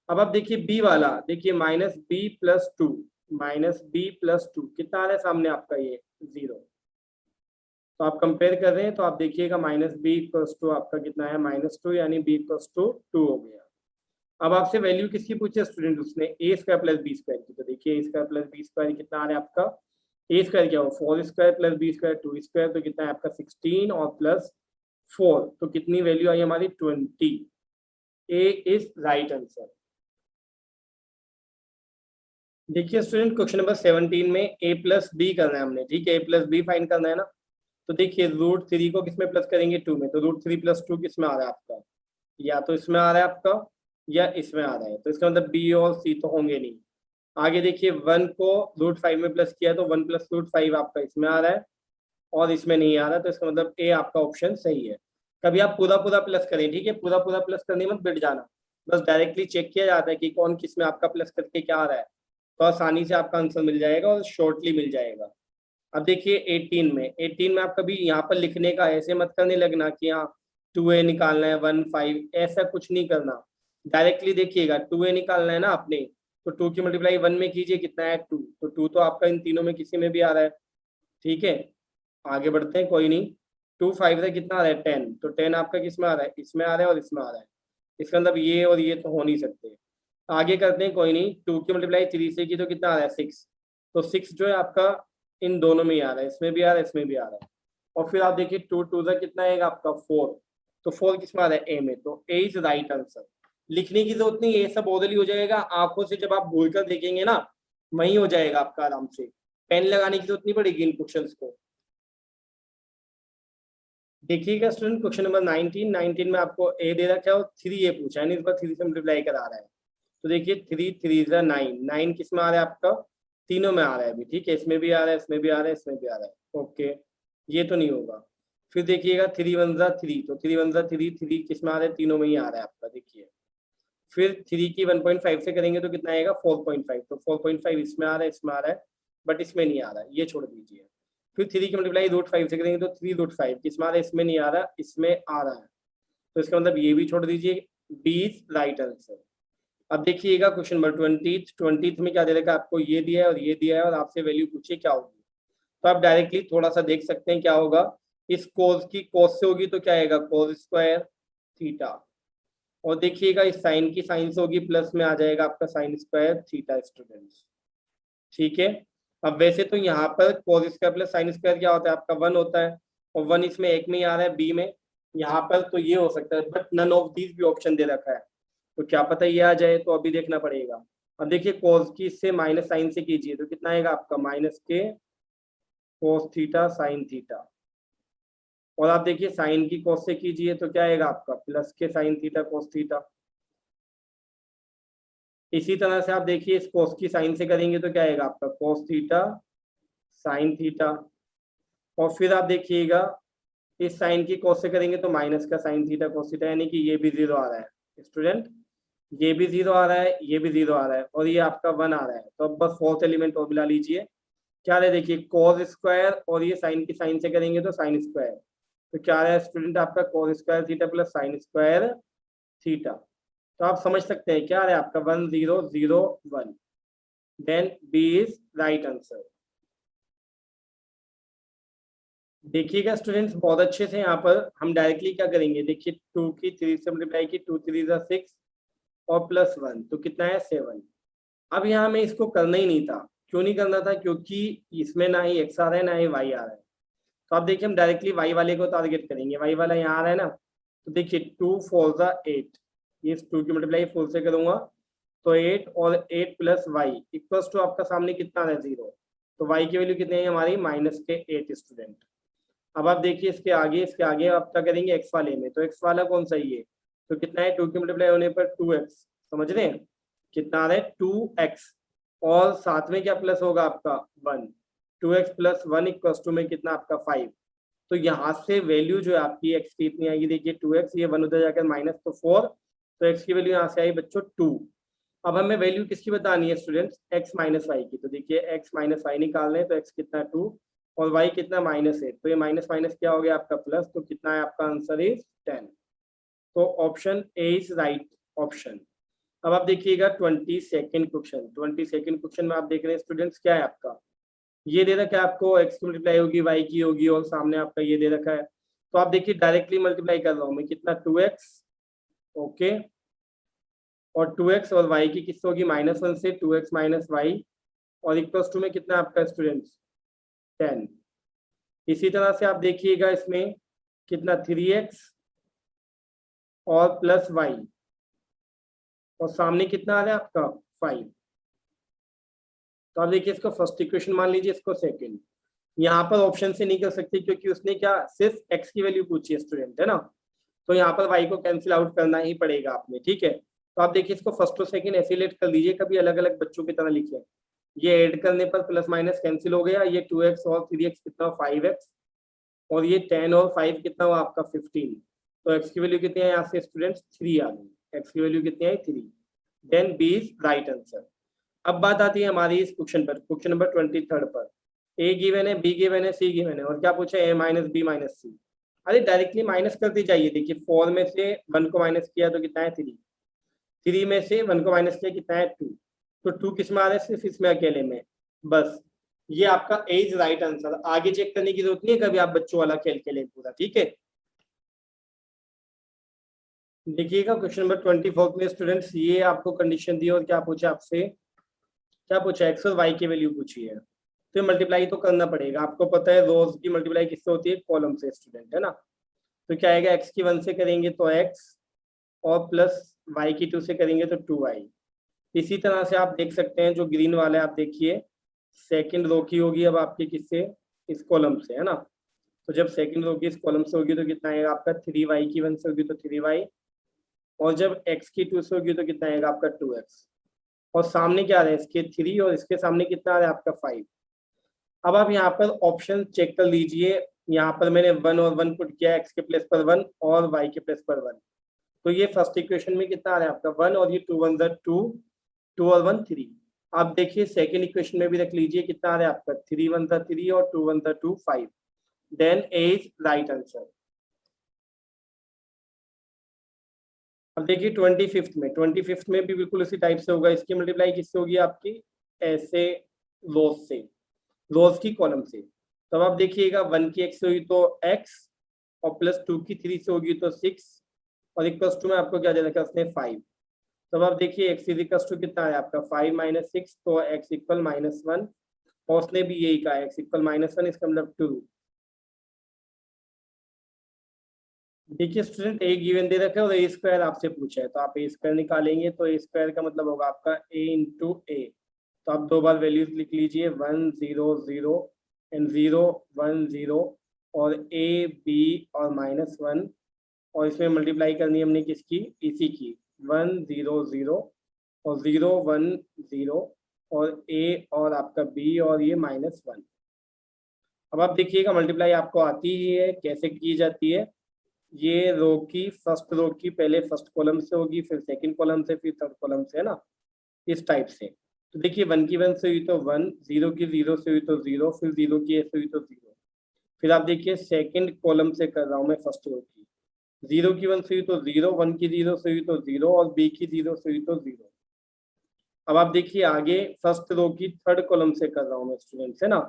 अब आप देखिए बी वाला, देखिए -b + 2, -b + 2 कितना आ रहा है सामने आपका ये 0। तो आप कंपेयर कर रहे हैं तो आप देखिएगा -b = आपका कितना है -2, यानी b = 2 हो गया। अब आपसे वैल्यू किसकी पूछे स्टूडेंट, उसने a² + b² की। तो देखिए a² + b² कितना आ रहा है आपका, a² क्या हो 4² + b² 2², तो कितना है आपका 16 और +4, तो कितनी वैल्यू आई हमारी 20। ए इज राइट आंसर। देखिए स्टूडेंट क्वेश्चन नंबर 17 में a + b करना है हमने, ठीक है, a + b फाइंड करना है ना। तो देखिए √3 को किसमें प्लस करेंगे 2 में, तो √3 + 2 किसमें आ रहा है आपका, या तो इसमें आ रहा है आपका या इसमें आ रहा है, तो इसका मतलब बी और सी तो होंगे नहीं। आगे देखिए 1 को √5 में प्लस किया तो 1 + √5 आपका इसमें आ रहा है और इसमें नहीं आ रहा, तो इसका मतलब ए आपका ऑप्शन सही है। कभी आप पूरा पूरा प्लस करें, ठीक है, पूरा पूरा प्लस करने मत बैठ जाना, बस डायरेक्टली चेक किया जाता है कि कौन किस में आपका प्लस करके क्या आ रहा है, तो आसानी से आपका आंसर मिल जाएगा और शॉर्टली मिल जाएगा। अब देखिए 18 में आप कभी यहाँ पर लिखने का ऐसे मत करने लगना कि यहाँ 2a निकालना है 1 5, ऐसा कुछ नहीं करना। डायरेक्टली देखिएगा 2a निकालना है ना आपने, तो 2 की मल्टीप्लाई 1 में कीजिए, कितना है 2, तो 2 तो आपका इन तीनों में किसी में भी आ रहा है, ठीक है। आगे बढ़ते हैं, कोई नहीं, 2 5 से कितना आ रहा है 10, तो 10 आपका किस में आ रहा है, इसमें आ रहा है और इसमें आ रहा है, इसका मतलब ये और ये तो हो नहीं सकते। आगे करते हैं, कोई नहीं, 2 की मल्टीप्लाई 3 से की तो कितना आ रहा है 6, तो 6 जो है आपका इन दोनों में ही आ रहा है, इसमें भी आ रहा है इसमें भी आ रहा है। और फिर आप देखिए 2 2 से कितना आएगा आपका 4, तो 4 किस में आ रहा है ए में, तो ए इज राइट आंसर। लिखने की जरूरत नहीं है, ये सब ओरली हो जाएगा, आंखों से जब आप भूल कर देखेंगे ना वही हो जाएगा आपका आराम से, पेन लगाने की जरूरत नहीं पड़ेगी इन क्वेश्चंस को। देखिएगा स्टूडेंट क्वेश्चन नंबर 19 में आपको ए दे रखा है और 3 ए पूछा है, इस बार 3 से मल्टीप्लाई करा रहा है। तो देखिए 3 3 जा 9, 9 किस में आ रहा है आपका, तीनों में आ रहा है अभी, ठीक है, इसमें भी आ रहा है इसमें भी आ रहा है इसमें भी आ रहा है, ओके, ये तो नहीं होगा। फिर देखिएगा 3 1 जा 3, तो 3 1 जा 3, 3 किस में आ रहा है, तीनों में ही आ रहा है आपका, देखिए। फिर 3 की 1.5 से करेंगे तो कितना आएगा 4.5, तो 4.5 इसमें आ रहा है इसमें आ रहा है, बट इसमें नहीं आ रहा है, ये छोड़ दीजिए। फिर 3 की मल्टीप्लाई √5 से करेंगे तो 3√5 किसमें आ रहा है, इसमें नहीं आ रहा, इसमें आ रहा है, तो इसका मतलब ये भी छोड़ दीजिए, बी इज राइट आंसर। अब देखिएगा क्वेश्चन नंबर 20 में क्या दे रखा है आपको, ये दिया है और ये दिया है और आपसे वैल्यू पूछिए क्या होगी। तो आप डायरेक्टली थोड़ा सा देख सकते हैं क्या होगा, इस कोस की कोस से होगी तो क्या आएगा cos² थीटा, और देखिएगा इस साइन की साइन से होगी प्लस में आ जाएगा आपका sin² थीटा स्टूडेंट्स, ठीक है। अब वैसे तो यहाँ पर cos² + sin² क्या होता है आपका 1 होता है, और 1 इसमें एक में ही आ रहा है बी में, यहाँ पर तो ये हो सकता है, बट नन ऑफ दीज भी ऑप्शन दे रखा है, तो क्या पता ये आ जाए, तो अभी देखना पड़ेगा। अब देखिए cos की इससे माइनस साइन से कीजिए तो कितना आएगा आपका -k cos theta sin theta, और आप देखिए साइन की cos से कीजिए तो क्या आएगा आपका +k sin theta cos theta. इसी तरह से आप देखिए इस cos की साइन से करेंगे तो क्या आएगा आपका cos थीटा sin थीटा, और फिर आप देखिएगा इस साइन की cos से करेंगे तो माइनस का sin थीटा cos थीटा, यानी कि ये भी 0 आ रहा है स्टूडेंट, ये भी 0 आ रहा है ये भी 0 आ रहा है और ये आपका 1 आ रहा है, तो अब बस फोर्थ एलिमेंट और मिला लीजिए, क्या है देखिए cos² और ये साइन की साइन से करेंगे तो sin², तो क्या आ रहा है स्टूडेंट आपका cos² थीटा + sin² थीटा। तो आप समझ सकते हैं क्या आ रहा है आपका 1 0 0 1, then B is right answer. देखिएगा स्टूडेंट्स बहुत अच्छे से यहाँ पर हम डायरेक्टली क्या करेंगे, देखिए 2 की 3 से मल्टीप्लाई की 2 3 जा 6 और +1, तो कितना है 7। अब यहाँ में इसको करना ही नहीं था, क्यों नहीं करना था, क्योंकि इसमें ना ही x आ रहा है ना ही y आ रहा है, तो आप देखिए हम डायरेक्टली y वाले को टारगेट करेंगे, y वाला यहाँ आ रहा है ना, तो देखिए 2 4 जा 8, ये 2 की मल्टीप्लाई 4 से करूंगा तो 8 और 8 + y इक्वल्स टू आपका सामने कितना आ रहा है 0, तो y की वैल्यू कितनी है हमारी -8 स्टूडेंट। अब आप देखिए इसके आगे आप क्या करेंगे x वाले में, तो x वाला कौन सा ही है, तो कितना है 2 की मल्टीप्लाई होने पर 2x, समझ रहे हैं कितना आ रहा है 2x, और साथ में क्या प्लस होगा आपका 1, 2x प्लस 1 इक्वल टू में कितना आपका 5। तो यहाँ से वैल्यू जो है आपकी x की इतनी आएगी, देखिए 2x, ये 1 उधर जाकर माइनस तो 4, तो x की वैल्यू यहाँ से आई बच्चों 2। अब हमें वैल्यू किसकी बतानी है स्टूडेंट्स, x माइनस वाई की। तो देखिए x माइनस वाई निकाल रहे हैं, तो x कितना 2 और y कितना -8, तो ये माइनस माइनस क्या हो गया आपका प्लस, तो कितना है आपका आंसर इज 10। तो option A is right option. अब आप देखिएगा 22nd क्वेश्चन। 22nd क्वेश्चन में आप देख रहे हैं स्टूडेंट्स क्या है आपका, ये दे रखा है आपको x की मल्टीप्लाई होगी y की होगी और सामने आपका ये दे रखा है। तो आप देखिए डायरेक्टली मल्टीप्लाई कर रहा हूं मैं, कितना 2x, ओके, और 2x और y की किस होगी -1 से, 2x माइनस वाई, और इक्वल्स टू में कितना आपका स्टूडेंट्स 10। इसी तरह से आप देखिएगा इसमें कितना 3x और प्लस y, और सामने कितना आ रहा है आपका 5। तो आप देखिए इसको फर्स्ट इक्वेशन मान लीजिए, इसको सेकंड। यहाँ पर ऑप्शन से नहीं कर सकते क्योंकि उसने क्या सिर्फ x की वैल्यू पूछी है स्टूडेंट, है ना, तो यहाँ पर y को कैंसिल आउट करना ही पड़ेगा आपने, ठीक है। तो आप देखिए इसको फर्स्ट और सेकंड एफिलेट कर लीजिए, कभी अलग अलग बच्चों की तरह लिखे। ये ऐड करने पर प्लस माइनस कैंसिल हो गया, ये 2x और 3x कितना 5x, और ये 10 और 5 कितना हुआ आपका 15। तो x की वैल्यू कितनी है यहाँ से स्टूडेंट्स 3 आ गई, x की वैल्यू कितनी है 3। Then B is right answer. अब बात आती है हमारी इस क्वेश्चन पर, क्वेश्चन नंबर 23 पर। ए गिवन है, बी गिवन है, सी गिवन है, और क्या पूछा है, ए माइनस बी माइनस सी। अरे डायरेक्टली माइनस करते जाइए, देखिए 4 में से 1 को माइनस किया तो कितना है 3, 3 में से 1 को माइनस किया कितना है 2, तो 2 किस में आ रहा है, सिर्फ इसमें अकेले में। बस ये आपका ए इज राइट आंसर, आगे चेक करने की जरूरत नहीं है, कभी आप बच्चों वाला खेल खेलें पूरा, ठीक है। देखिएगा क्वेश्चन नंबर 24 में स्टूडेंट्स ये आपको कंडीशन दी और क्या पूछा आपसे, क्या पूछा एक्स और वाई की वैल्यू पूछी है। तो मल्टीप्लाई तो करना पड़ेगा, आपको पता है रोज की मल्टीप्लाई किससे होती है, कॉलम से स्टूडेंट, है ना। तो क्या आएगा, एक्स की 1 से करेंगे तो x, और प्लस वाई की 2 से करेंगे तो 2y। इसी तरह से आप देख सकते हैं जो ग्रीन वाला है, आप देखिए सेकंड रो की होगी अब आपकी किससे, इस कॉलम से, है ना। तो जब सेकंड रो की इस कॉलम से होगी तो कितना आएगा आपका 3y की 1 से होगी तो 3y, और जब x की 2 से होगी तो कितना आएगा आपका 2x, और सामने क्या आ रहा है इसके 3, और इसके सामने कितना आ रहा है आपका 5। अब आप यहाँ पर ऑप्शन चेक कर लीजिए, यहाँ पर मैंने 1 और 1 पुट किया, x के प्लेस पर 1 और y के प्लेस पर 1। तो ये फर्स्ट इक्वेशन में कितना आ रहा है आपका 1, और ये 2 1 2, 2 और 1 3। आप देखिए सेकेंड इक्वेशन में भी रख लीजिए, कितना आ रहा है आपका 3 1 3 और 2 1 2 5। Then A is right answer. अब देखिए 25th में भी बिल्कुल इसी टाइप से होगा, इसकी मल्टीप्लाई किससे होगी आपकी, ऐसे रोज से, रोज की कॉलम से। तब आप देखिएगा 1 की x से होगी तो x, और प्लस 2 की 3 से होगी तो 6, और इक्वल्स टू में आपको क्या दे रखा है उसने 5। तब आप देखिए x इज इक्वल्स टू कितना है आपका 5 माइनस 6, तो x इक्वल -1, और उसने भी यही कहा x इक्वल -1, इसका मतलब 2। देखिए स्टूडेंट ए गिवन दे रखा है और ए स्क्वायर आपसे पूछा है, तो आप ए स्क्वायर निकालेंगे तो ए स्क्वायर का मतलब होगा आपका a इंटू ए। तो आप 2 बार वैल्यूज लिख लीजिए, 1 0 0 एंड 0 1 0, और a b और -1, और इसमें मल्टीप्लाई करनी है हमने किसकी, इसी की, 1 0 0 और 0 1 0, और a और आपका b और ये -1। अब आप देखिएगा मल्टीप्लाई आपको आती ही है, कैसे की जाती है। ये रो की फर्स्ट रो की पहले फर्स्ट कॉलम से होगी, फिर सेकंड कॉलम से, फिर थर्ड कॉलम से, है ना, इस टाइप से। तो देखिए 1 की 1 से हुई तो 1, 0 की 0 से हुई तो 0, फिर 0 की ए से हुई तो 0। फिर आप देखिए सेकंड कॉलम से कर रहा हूँ मैं फर्स्ट रो की, 0 की 1 से हुई तो 0, 1 की 0 से हुई तो 0, और b की 0 से हुई तो 0। अब आप देखिए आगे फर्स्ट रो की थर्ड कॉलम से कर रहा हूँ मैं स्टूडेंट्स, है ना।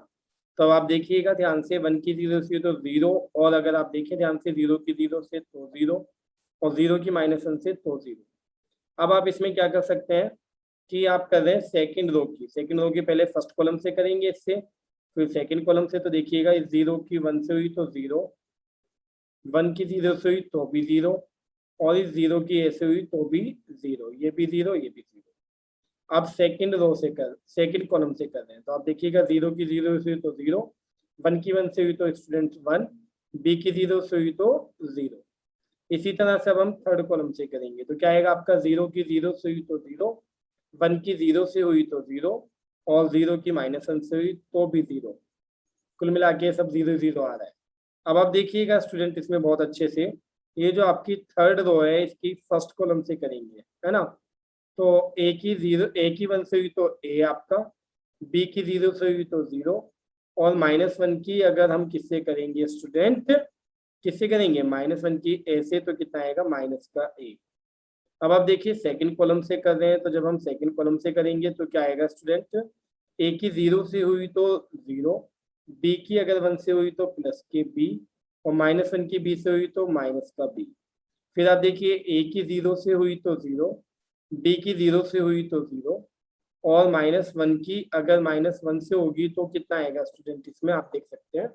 तो आप देखिएगा ध्यान से, 1 की 0 से तो 0, और अगर आप देखिए ध्यान से 0 की 0 से तो 0, और 0 की -1 से तो 0। अब आप इसमें क्या कर सकते हैं कि आप कर रहे हैं सेकंड रो की, सेकंड रो की पहले फर्स्ट कॉलम से करेंगे इससे, फिर सेकंड कॉलम से। तो देखिएगा इस 0 की 1 से हुई तो 0, 1 की 0 से हुई तो भी 0, और इस 0 की ए से हुई तो भी 0, ये भी 0, ये भी 0। आप सेकंड रो से कर, सेकंड कॉलम से कर रहे हैं, तो आप देखिएगा 0 की 0 से हुई तो 0, 1 की 1 से हुई तो स्टूडेंट 1, b की 0 से हुई तो 0। इसी तरह से अब हम थर्ड कॉलम से करेंगे, तो क्या आएगा आपका 0 की 0 से हुई तो 0, 1 की 0 से हुई तो 0, और 0 की -1 से हुई तो भी 0। कुल मिला के सब 0 0 आ रहा है। अब आप देखिएगा स्टूडेंट इसमें बहुत अच्छे से, ये जो आपकी थर्ड रो है इसकी फर्स्ट कॉलम से करेंगे, है ना। तो ए की 0, ए की 1 से हुई तो ए आपका, बी की 0 से हुई तो 0, और -1 की अगर हम किससे करेंगे स्टूडेंट, किससे करेंगे, -1 की ए से, तो कितना आएगा माइनस का ए। अब आप देखिए सेकंड कॉलम से कर रहे हैं, तो जब हम सेकंड कॉलम से करेंगे तो क्या आएगा स्टूडेंट, ए की 0 से हुई तो 0, बी की अगर 1 से हुई तो प्लस के बी, और -1 की बी से हुई तो माइनस का बी। फिर आप देखिए ए की 0 से हुई तो 0, बी की 0 से हुई तो 0, और -1 की अगर -1 से होगी तो कितना आएगा स्टूडेंट, इसमें आप देख सकते हैं,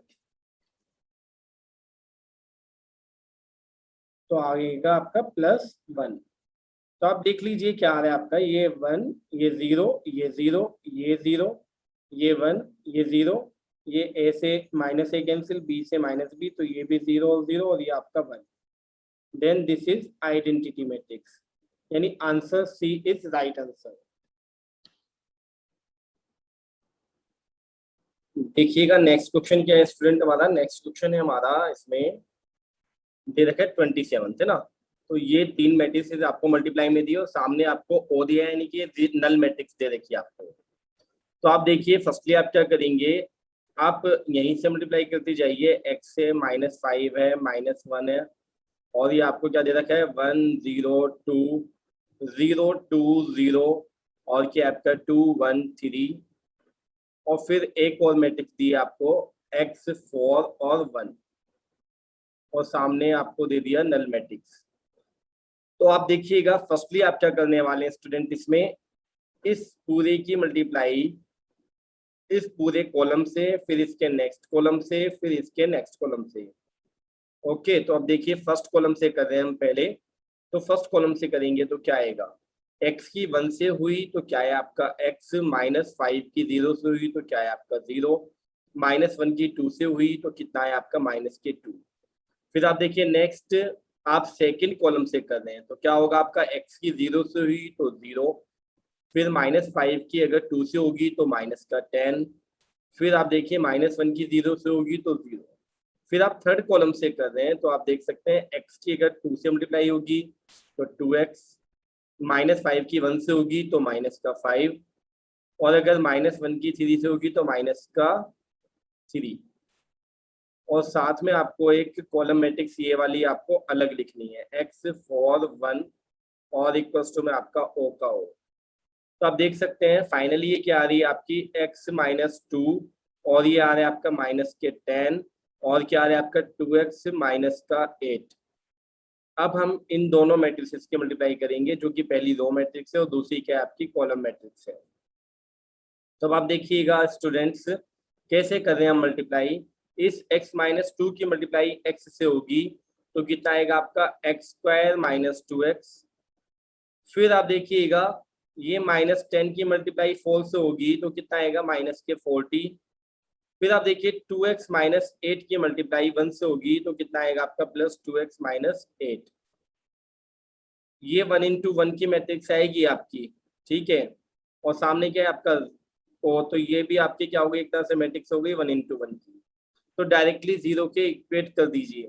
तो आएगा आपका +1। तो आप देख लीजिए क्या आ रहा है आपका, ये 1, ये 0, ये 0, ये 0, ये 1, ये 0, ये ए से -a कैंसिल, बी से -b, तो ये भी 0 और 0, और ये आपका 1। Then this is identity matrix, यानी answer C is right answer. देखिएगा नेक्स्ट क्वेश्चन क्या है स्टूडेंट, हमारा नेक्स्ट क्वेश्चन है हमारा, इसमें दे रखा है 27 है ना। तो ये 3 मैट्रिक्स आपको मल्टीप्लाई में दिए और सामने आपको ओ दिया है, यानी कि नल मैट्रिक्स दे रखी है आपको। तो आप देखिए फर्स्टली आप क्या करेंगे, आप यहीं से मल्टीप्लाई करते जाइए, x से -5 है, -1 है, और ये आपको क्या दे रखा है 1 0 2 0 2 0, और क्या आपका 2 1 3, और फिर एक और मैट्रिक्स दी है आपको x 4 और 1, और सामने आपको दे दिया नल मैट्रिक्स। तो आप देखिएगा फर्स्टली आप क्या करने वाले हैं स्टूडेंट, इसमें इस पूरे की मल्टीप्लाई इस पूरे कॉलम से, फिर इसके नेक्स्ट कॉलम से, फिर इसके नेक्स्ट कॉलम से। ओके, तो अब देखिए फर्स्ट कॉलम से कर रहे हैं हम पहले, तो फर्स्ट कॉलम से करेंगे तो क्या आएगा, x की 1 से हुई तो क्या है आपका x, -5 की 0 से हुई तो क्या है आपका 0, -1 की 2 से हुई तो कितना है आपका -2। फिर आप देखिए नेक्स्ट आप सेकंड कॉलम से कर रहे हैं, तो क्या होगा आपका x की 0 से हुई तो 0, फिर -5 की अगर 2 से होगी तो -10, फिर आप देखिए -1 की 0 से होगी तो 0। फिर आप थर्ड कॉलम से कर रहे हैं, तो आप देख सकते हैं x की अगर 2 से मल्टीप्लाई होगी तो 2x, -5 की 1 से होगी तो -5, और अगर -1 की 3 से होगी तो -3, और साथ में आपको एक कॉलम मैट्रिक्स ये वाली आपको अलग लिखनी है, x 4 1 और इक्वल्स टू में आपका o का o। तो आप देख सकते हैं फाइनली ये क्या आ रही है आपकी x -2, और ये आ रहा है आपका -10, और क्या आ रहा है आपका 2x -8। अब हम इन दोनों मैट्रिक्स के मल्टीप्लाई करेंगे, जो कि पहली रो मैट्रिक्स है और दूसरी क्या है आपकी कॉलम मैट्रिक्स है। तो अब आप देखिएगा स्टूडेंट्स कैसे कर रहे हैं हम मल्टीप्लाई, इस x -2 की मल्टीप्लाई x से होगी तो कितना आएगा आपका x² - 2x। फिर आप देखिएगा ये -10 की मल्टीप्लाई 4 से होगी तो कितना आएगा -40। फिर आप देखिए 2x - 8 की मल्टीप्लाई 1 से होगी तो कितना आएगा आपका +2x - 8। ये 1 × 1 की मैट्रिक्स आएगी आपकी, ठीक है, और सामने क्या है आपका ओ, तो ये भी आपकी क्या होगी एक तरह से मैट्रिक्स हो गई 1 × 1 की। तो डायरेक्टली 0 के इक्वेट कर दीजिए,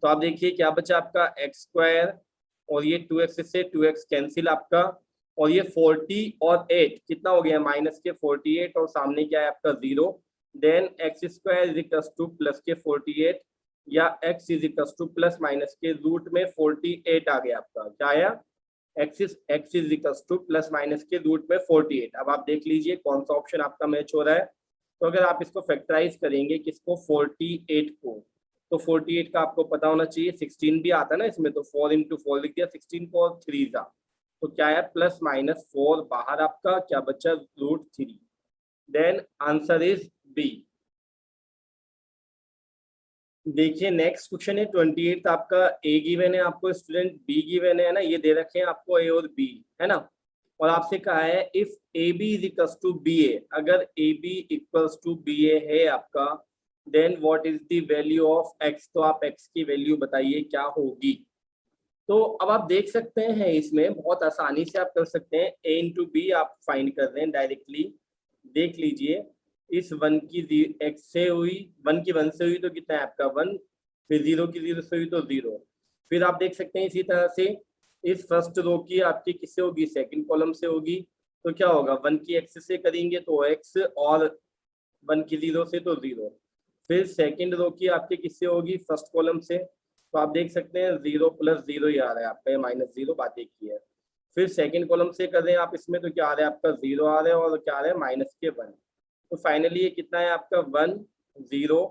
तो आप देखिए क्या बचा आपका x² और ये 2x से 2x कैंसिल आपका, और ये 40 और 8 कितना हो गया -48, और सामने क्या है आपका 0। देन x² प्लस के 48, या x प्लस माइनस के रूट में 48 आ गया आपका, क्या आया x प्लस माइनस के रूट में 48। अब आप देख लीजिए कौन सा ऑप्शन आपका मैच हो रहा है। तो अगर आप इसको फैक्टराइज करेंगे किसको 48 को, तो 48 का आपको पता होना चाहिए 16 भी आता है ना इसमें, तो 4 × 4 लिख दिया, 16 को और 3 का, तो क्या है +-4 बाहर आपका क्या बचा √3। Then answer is B. देखिए नेक्स्ट क्वेश्चन है 28 आपका, ए गिवन है आपको स्टूडेंट, बी गिवन है ना, ये दे रखे हैं आपको ए और बी, है ना, और आपसे कहा है if A B is equals to B A, अगर A B equals to B A है आपका, then what is the value of X, तो आप एक्स की वैल्यू बताइए क्या होगी। तो अब आप देख सकते हैं इसमें बहुत आसानी से आप कर सकते हैं, a × b आप फाइंड कर रहे हैं डायरेक्टली, देख लीजिए इस 1 की x से हुई, 1 की 1 से हुई तो कितना है आपका 1, फिर 0 की 0 से हुई तो 0। फिर आप देख सकते हैं इसी तरह से इस फर्स्ट रो की आपकी किससे होगी, सेकंड कॉलम से होगी। तो क्या होगा, 1 की x से करेंगे तो x, और 1 की 0 से तो 0। फिर सेकंड रो की आपकी किससे होगी, फर्स्ट कॉलम से। तो आप देख सकते हैं 0 + 0 ही आ रहा है आपका, -0 बात एक ही है। फिर सेकंड कॉलम से कर रहे हैं आप इसमें तो क्या आ रहा है आपका 0 आ रहा है, और क्या आ रहा है -1। तो फाइनली ये कितना है आपका 1, 0,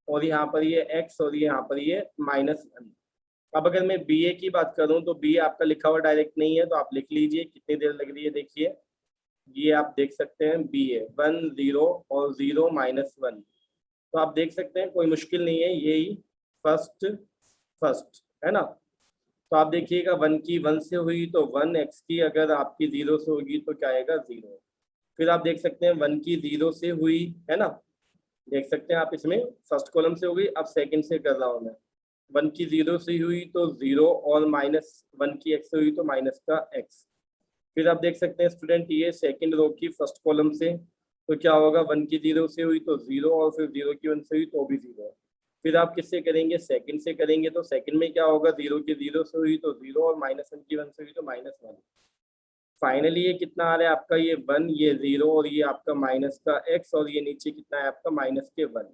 और यहाँ पर ये x, और यहाँ पर ये -1। अब अगर मैं बी ए की बात करूं तो बी आपका लिखा हुआ डायरेक्ट नहीं है, तो आप लिख लीजिए कितनी देर लग रही है। देखिए ये आप देख सकते हैं बी ए 1, 0 और 0 -1। तो आप देख सकते हैं कोई मुश्किल नहीं है, यही फर्स्ट फर्स्ट है ना। तो आप देखिएगा 1 की 1 से हुई तो 1, x की अगर आपकी 0 से होगी तो क्या आएगा 0। फिर आप देख सकते हैं 1 की 0 से हुई है ना, देख सकते हैं आप इसमें फर्स्ट कॉलम से होगी। अब सेकंड से कर रहा हूँ मैं, 1 की 0 से हुई तो 0, और -1 की x से हुई तो माइनस का x। फिर आप देख सकते हैं स्टूडेंट ये सेकंड रो की फर्स्ट कॉलम से, तो क्या होगा 1 की 0 से हुई तो 0, और फिर 0 की 1 से हुई तो भी 0। फिर आप किससे करेंगे, सेकंड से करेंगे। तो सेकंड में क्या होगा, 0 की 0 से हुई तो 0, और -1 की 1 से हुई तो -1। फाइनली ये कितना आ रहा है आपका, ये 1, ये 0, और ये आपका माइनस का x, और ये नीचे कितना है आपका -1।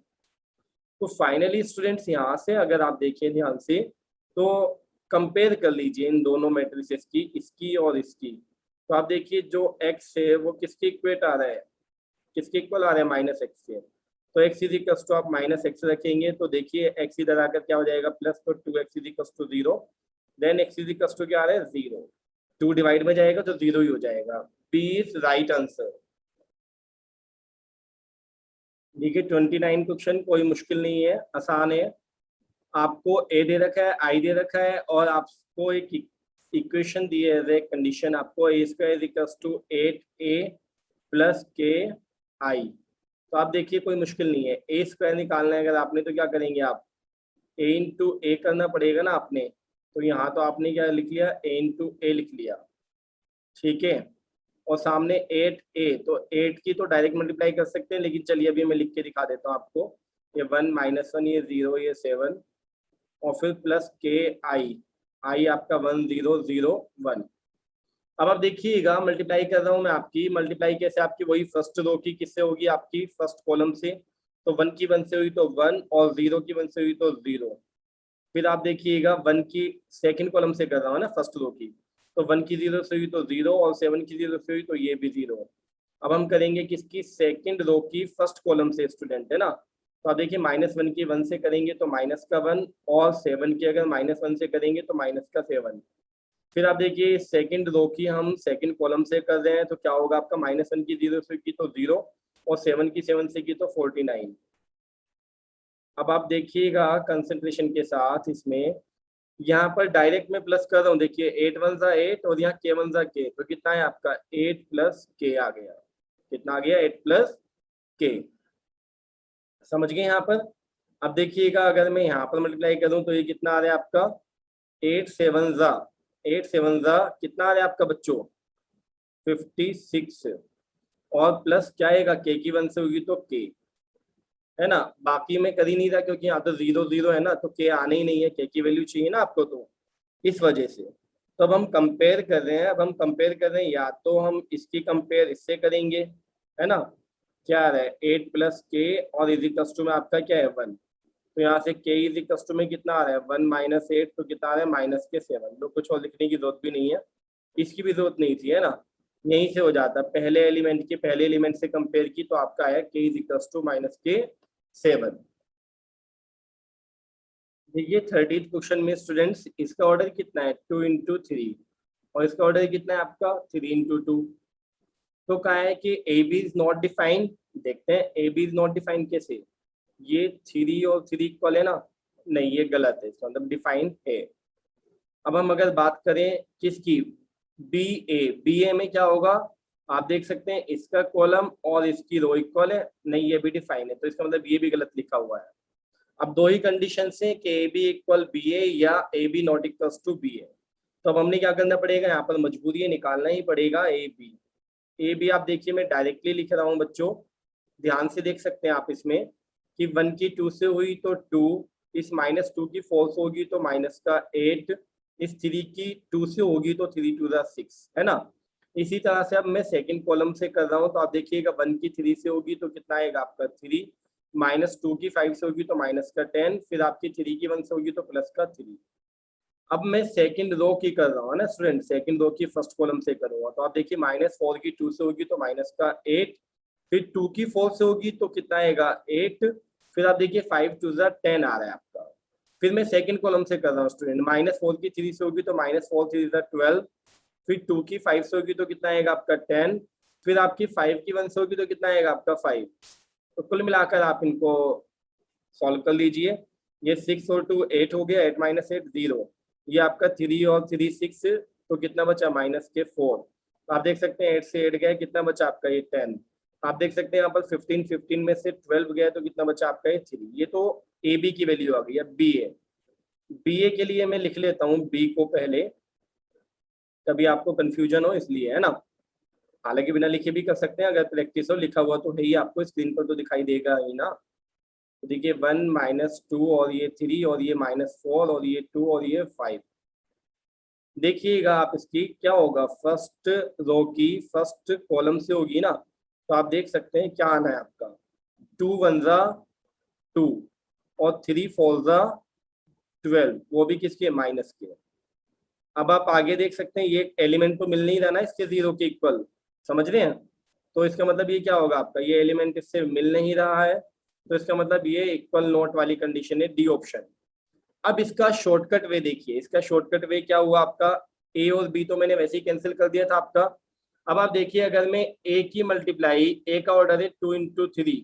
तो फाइनली स्टूडेंट्स यहाँ से अगर आप देखिए ध्यान से तो कंपेयर कर लीजिए इन दोनों मैट्रिसेस की, इसकी और इसकी। तो आप देखिए जो x है वो किसके इक्वेट आ रहा है, किसके इक्वल आ रहा है, -x के। तो x इजिकल्स टू आप -x रखेंगे तो देखिए x इधर आकर क्या हो जाएगा प्लस, तो 2x इजिकल्स टू 0। देन x इजिकल्स टू क्या आ रहा है 0, 2 डिवाइड में जाएगा तो 0 ही हो जाएगा। B is right answer. देखिए 29 क्वेश्चन कोई मुश्किल नहीं है, आसान है। आपको ए दे रखा है, आई दे रखा है, और आपको एक इक्वेशन दी है, कंडीशन आपको a² equals to 8a + ki। तो आप देखिए कोई मुश्किल नहीं है, a² निकालना है अगर आपने तो क्या करेंगे आप, a इंटू ए करना पड़ेगा ना आपने। तो यहाँ तो आपने क्या लिख लिया, a इंटू ए लिख लिया, ठीक है। और सामने 8a, तो 8 की तो डायरेक्ट मल्टीप्लाई कर सकते हैं, लेकिन चलिए अभी मैं लिख के दिखा देता हूँ आपको। ये 1 -1, ये 0, ये 7, और फिर प्लस के आई आपका 1 0 0 1। अब आप देखिएगा मल्टीप्लाई कर रहा हूँ मैं आपकी, मल्टीप्लाई कैसे आपकी, वही फर्स्ट रो की किससे होगी, आपकी फर्स्ट कॉलम से। तो 1 की 1 से हुई तो 1, और 0 की 1 से हुई तो 0। फिर आप देखिएगा 1 की सेकंड कॉलम से कर रहा हूँ ना फर्स्ट रो की, तो 1 की 0 से हुई तो 0, और 7 की 0 से हुई तो ये भी 0। अब हम करेंगे किसकी, सेकंड रो की फर्स्ट कॉलम से स्टूडेंट है ना। तो आप देखिए -1 की 1 से करेंगे तो माइनस का 1, और 7 की अगर -1 से करेंगे तो माइनस का 7। फिर आप देखिए सेकंड रो की हम सेकंड कॉलम से कर रहे हैं तो क्या होगा आपका, -1 की 0 से की तो 0, और 7 की 7 से की तो 49। अब आप देखिएगा कंसंट्रेशन के साथ इसमें, यहाँ पर डायरेक्ट में प्लस कर रहा हूँ। देखिए 8 1 ज़ा 8, और यहाँ k 1 ज़ा k, तो कितना है आपका 8 + k आ गया। कितना आ गया, 8 + k। समझ गए यहाँ पर। अब देखिएगा अगर मैं यहाँ पर मल्टीप्लाई करूँ तो ये कितना आ रहा है आपका, 8 7 ज़ा 8 7 ज़ा कितना आ रहा है आपका बच्चों, 56, और प्लस क्या आएगा, k की 1 से होगी तो k है ना। बाकी मैं कर ही नहीं रहा क्योंकि यहाँ तो 0 0 है ना, तो k आने ही नहीं है, k की वैल्यू चाहिए ना आपको, तो इस वजह से। तो अब हम कंपेयर कर रहे हैं, अब हम कंपेयर कर रहे हैं, या तो हम इसकी कंपेयर इससे करेंगे है ना, क्या आ रहा है 8 + k, और इजिकल्स टू में आपका क्या है 1। तो यहाँ से k इजिकल्स टू में कितना आ रहा है 1 - 8, तो कितना आ रहा है -7। तो कुछ और लिखने की जरूरत भी नहीं है, इसकी भी जरूरत नहीं थी है ना, यहीं से हो जाता। पहले एलिमेंट के पहले एलिमेंट से कंपेयर की तो आपका है k इजिकल्स टू -7। देखिए 30th क्वेश्चन में स्टूडेंट्स इसका ऑर्डर कितना है, 2 × 3, और इसका ऑर्डर कितना है आपका 3 × 2। तो कहा है कि A B is not defined. देखते हैं A B is not defined कैसे, ये 3 और 3 इक्वल है ना, नहीं ये गलत है, इसका मतलब डिफाइंड है। अब हम अगर बात करें किसकी, बी ए में क्या होगा, आप देख सकते हैं इसका कॉलम और इसकी रो इक्वल है, नहीं ये भी डिफाइन है, तो इसका मतलब ये भी गलत लिखा हुआ है। अब दो ही कंडीशन है कि A B equal B A या A B not equals to B A. तो अब हमने क्या करना पड़ेगा, यहाँ पर मजबूरी है, निकालना ही पड़ेगा ए बी। ए बी आप देखिए मैं डायरेक्टली लिख रहा हूँ बच्चों, ध्यान से देख सकते हैं आप इसमें कि 1 की 2 से हुई तो 2, इस -2 की 4 से होगी तो माइनस का 8, इस 3 की 2 से होगी तो 3 2 6, है ना। इसी तरह से अब मैं सेकंड कॉलम से कर रहा हूँ, तो आप देखिएगा 1 की 3 से होगी तो कितना आएगा आपका 3, -2 की 5 से होगी तो माइनस का 10, फिर आपकी 3 की 1 से होगी तो प्लस का 3। अब मैं सेकंड रो की कर रहा हूँ ना स्टूडेंट, सेकंड रो की फर्स्ट कॉलम से करूंगा, तो आप देखिए -4 की 2 से होगी तो माइनस का 8, फिर 2 की 4 से होगी तो कितना आएगा 8, फिर आप देखिए 5 2 10 आ रहा है आपका। फिर मैं सेकंड कॉलम से कर रहा हूँ स्टूडेंट, -4 की 3 से होगी तो -4 3 12, फिर 2 की 5 से होगी तो कितना आएगा आपका 10, फिर आपकी 5 की 1 से होगी तो कितना आएगा आपका 5। तो कुल मिलाकर आप इनको सॉल्व कर लीजिए। ये 6 और 2 8 हो गया, 8 - 8 0, ये आपका 3 और 3 6, तो कितना बचा माइनस के 4। तो आप देख सकते हैं 8 से 8 गया, कितना बचा आपका ये 10। आप देख सकते हैं यहाँ पर 15 में से 12 गया तो कितना बचा आपका ये 3। ये तो ए बी की वैल्यू आ गई। अब बी ए, बी ए के लिए मैं लिख लेता हूँ बी को पहले, कभी आपको कंफ्यूजन हो इसलिए, है ना। हालांकि बिना लिखे भी कर सकते हैं, अगर प्रैक्टिस हो, लिखा हुआ तो है ही, आपको स्क्रीन पर तो दिखाई देगा ही ना। तो देखिए 1 - 2 और ये 3 और ये -4 और ये 2 और ये 5। देखिएगा आप इसकी क्या होगा, फर्स्ट रो की फर्स्ट कॉलम से होगी ना, तो आप देख सकते हैं क्या आना है आपका, 2 1 2 और 3 4 12, वो भी किसके, माइनस के। अब आप आगे देख सकते हैं ये एलिमेंट तो मिल नहीं रहा ना इसके 0 के इक्वल, समझ रहे हैं। तो इसका मतलब ये क्या होगा आपका, ये एलिमेंट इससे मिल नहीं रहा है, तो इसका मतलब ये इक्वल नॉट वाली कंडीशन है, डी ऑप्शन। अब इसका शॉर्टकट वे देखिए, इसका शॉर्टकट वे क्या हुआ आपका, ए और बी तो मैंने वैसे ही कैंसिल कर दिया था आपका। अब आप देखिए अगर मैं ए की मल्टीप्लाई, ए का ऑर्डर है 2 × 3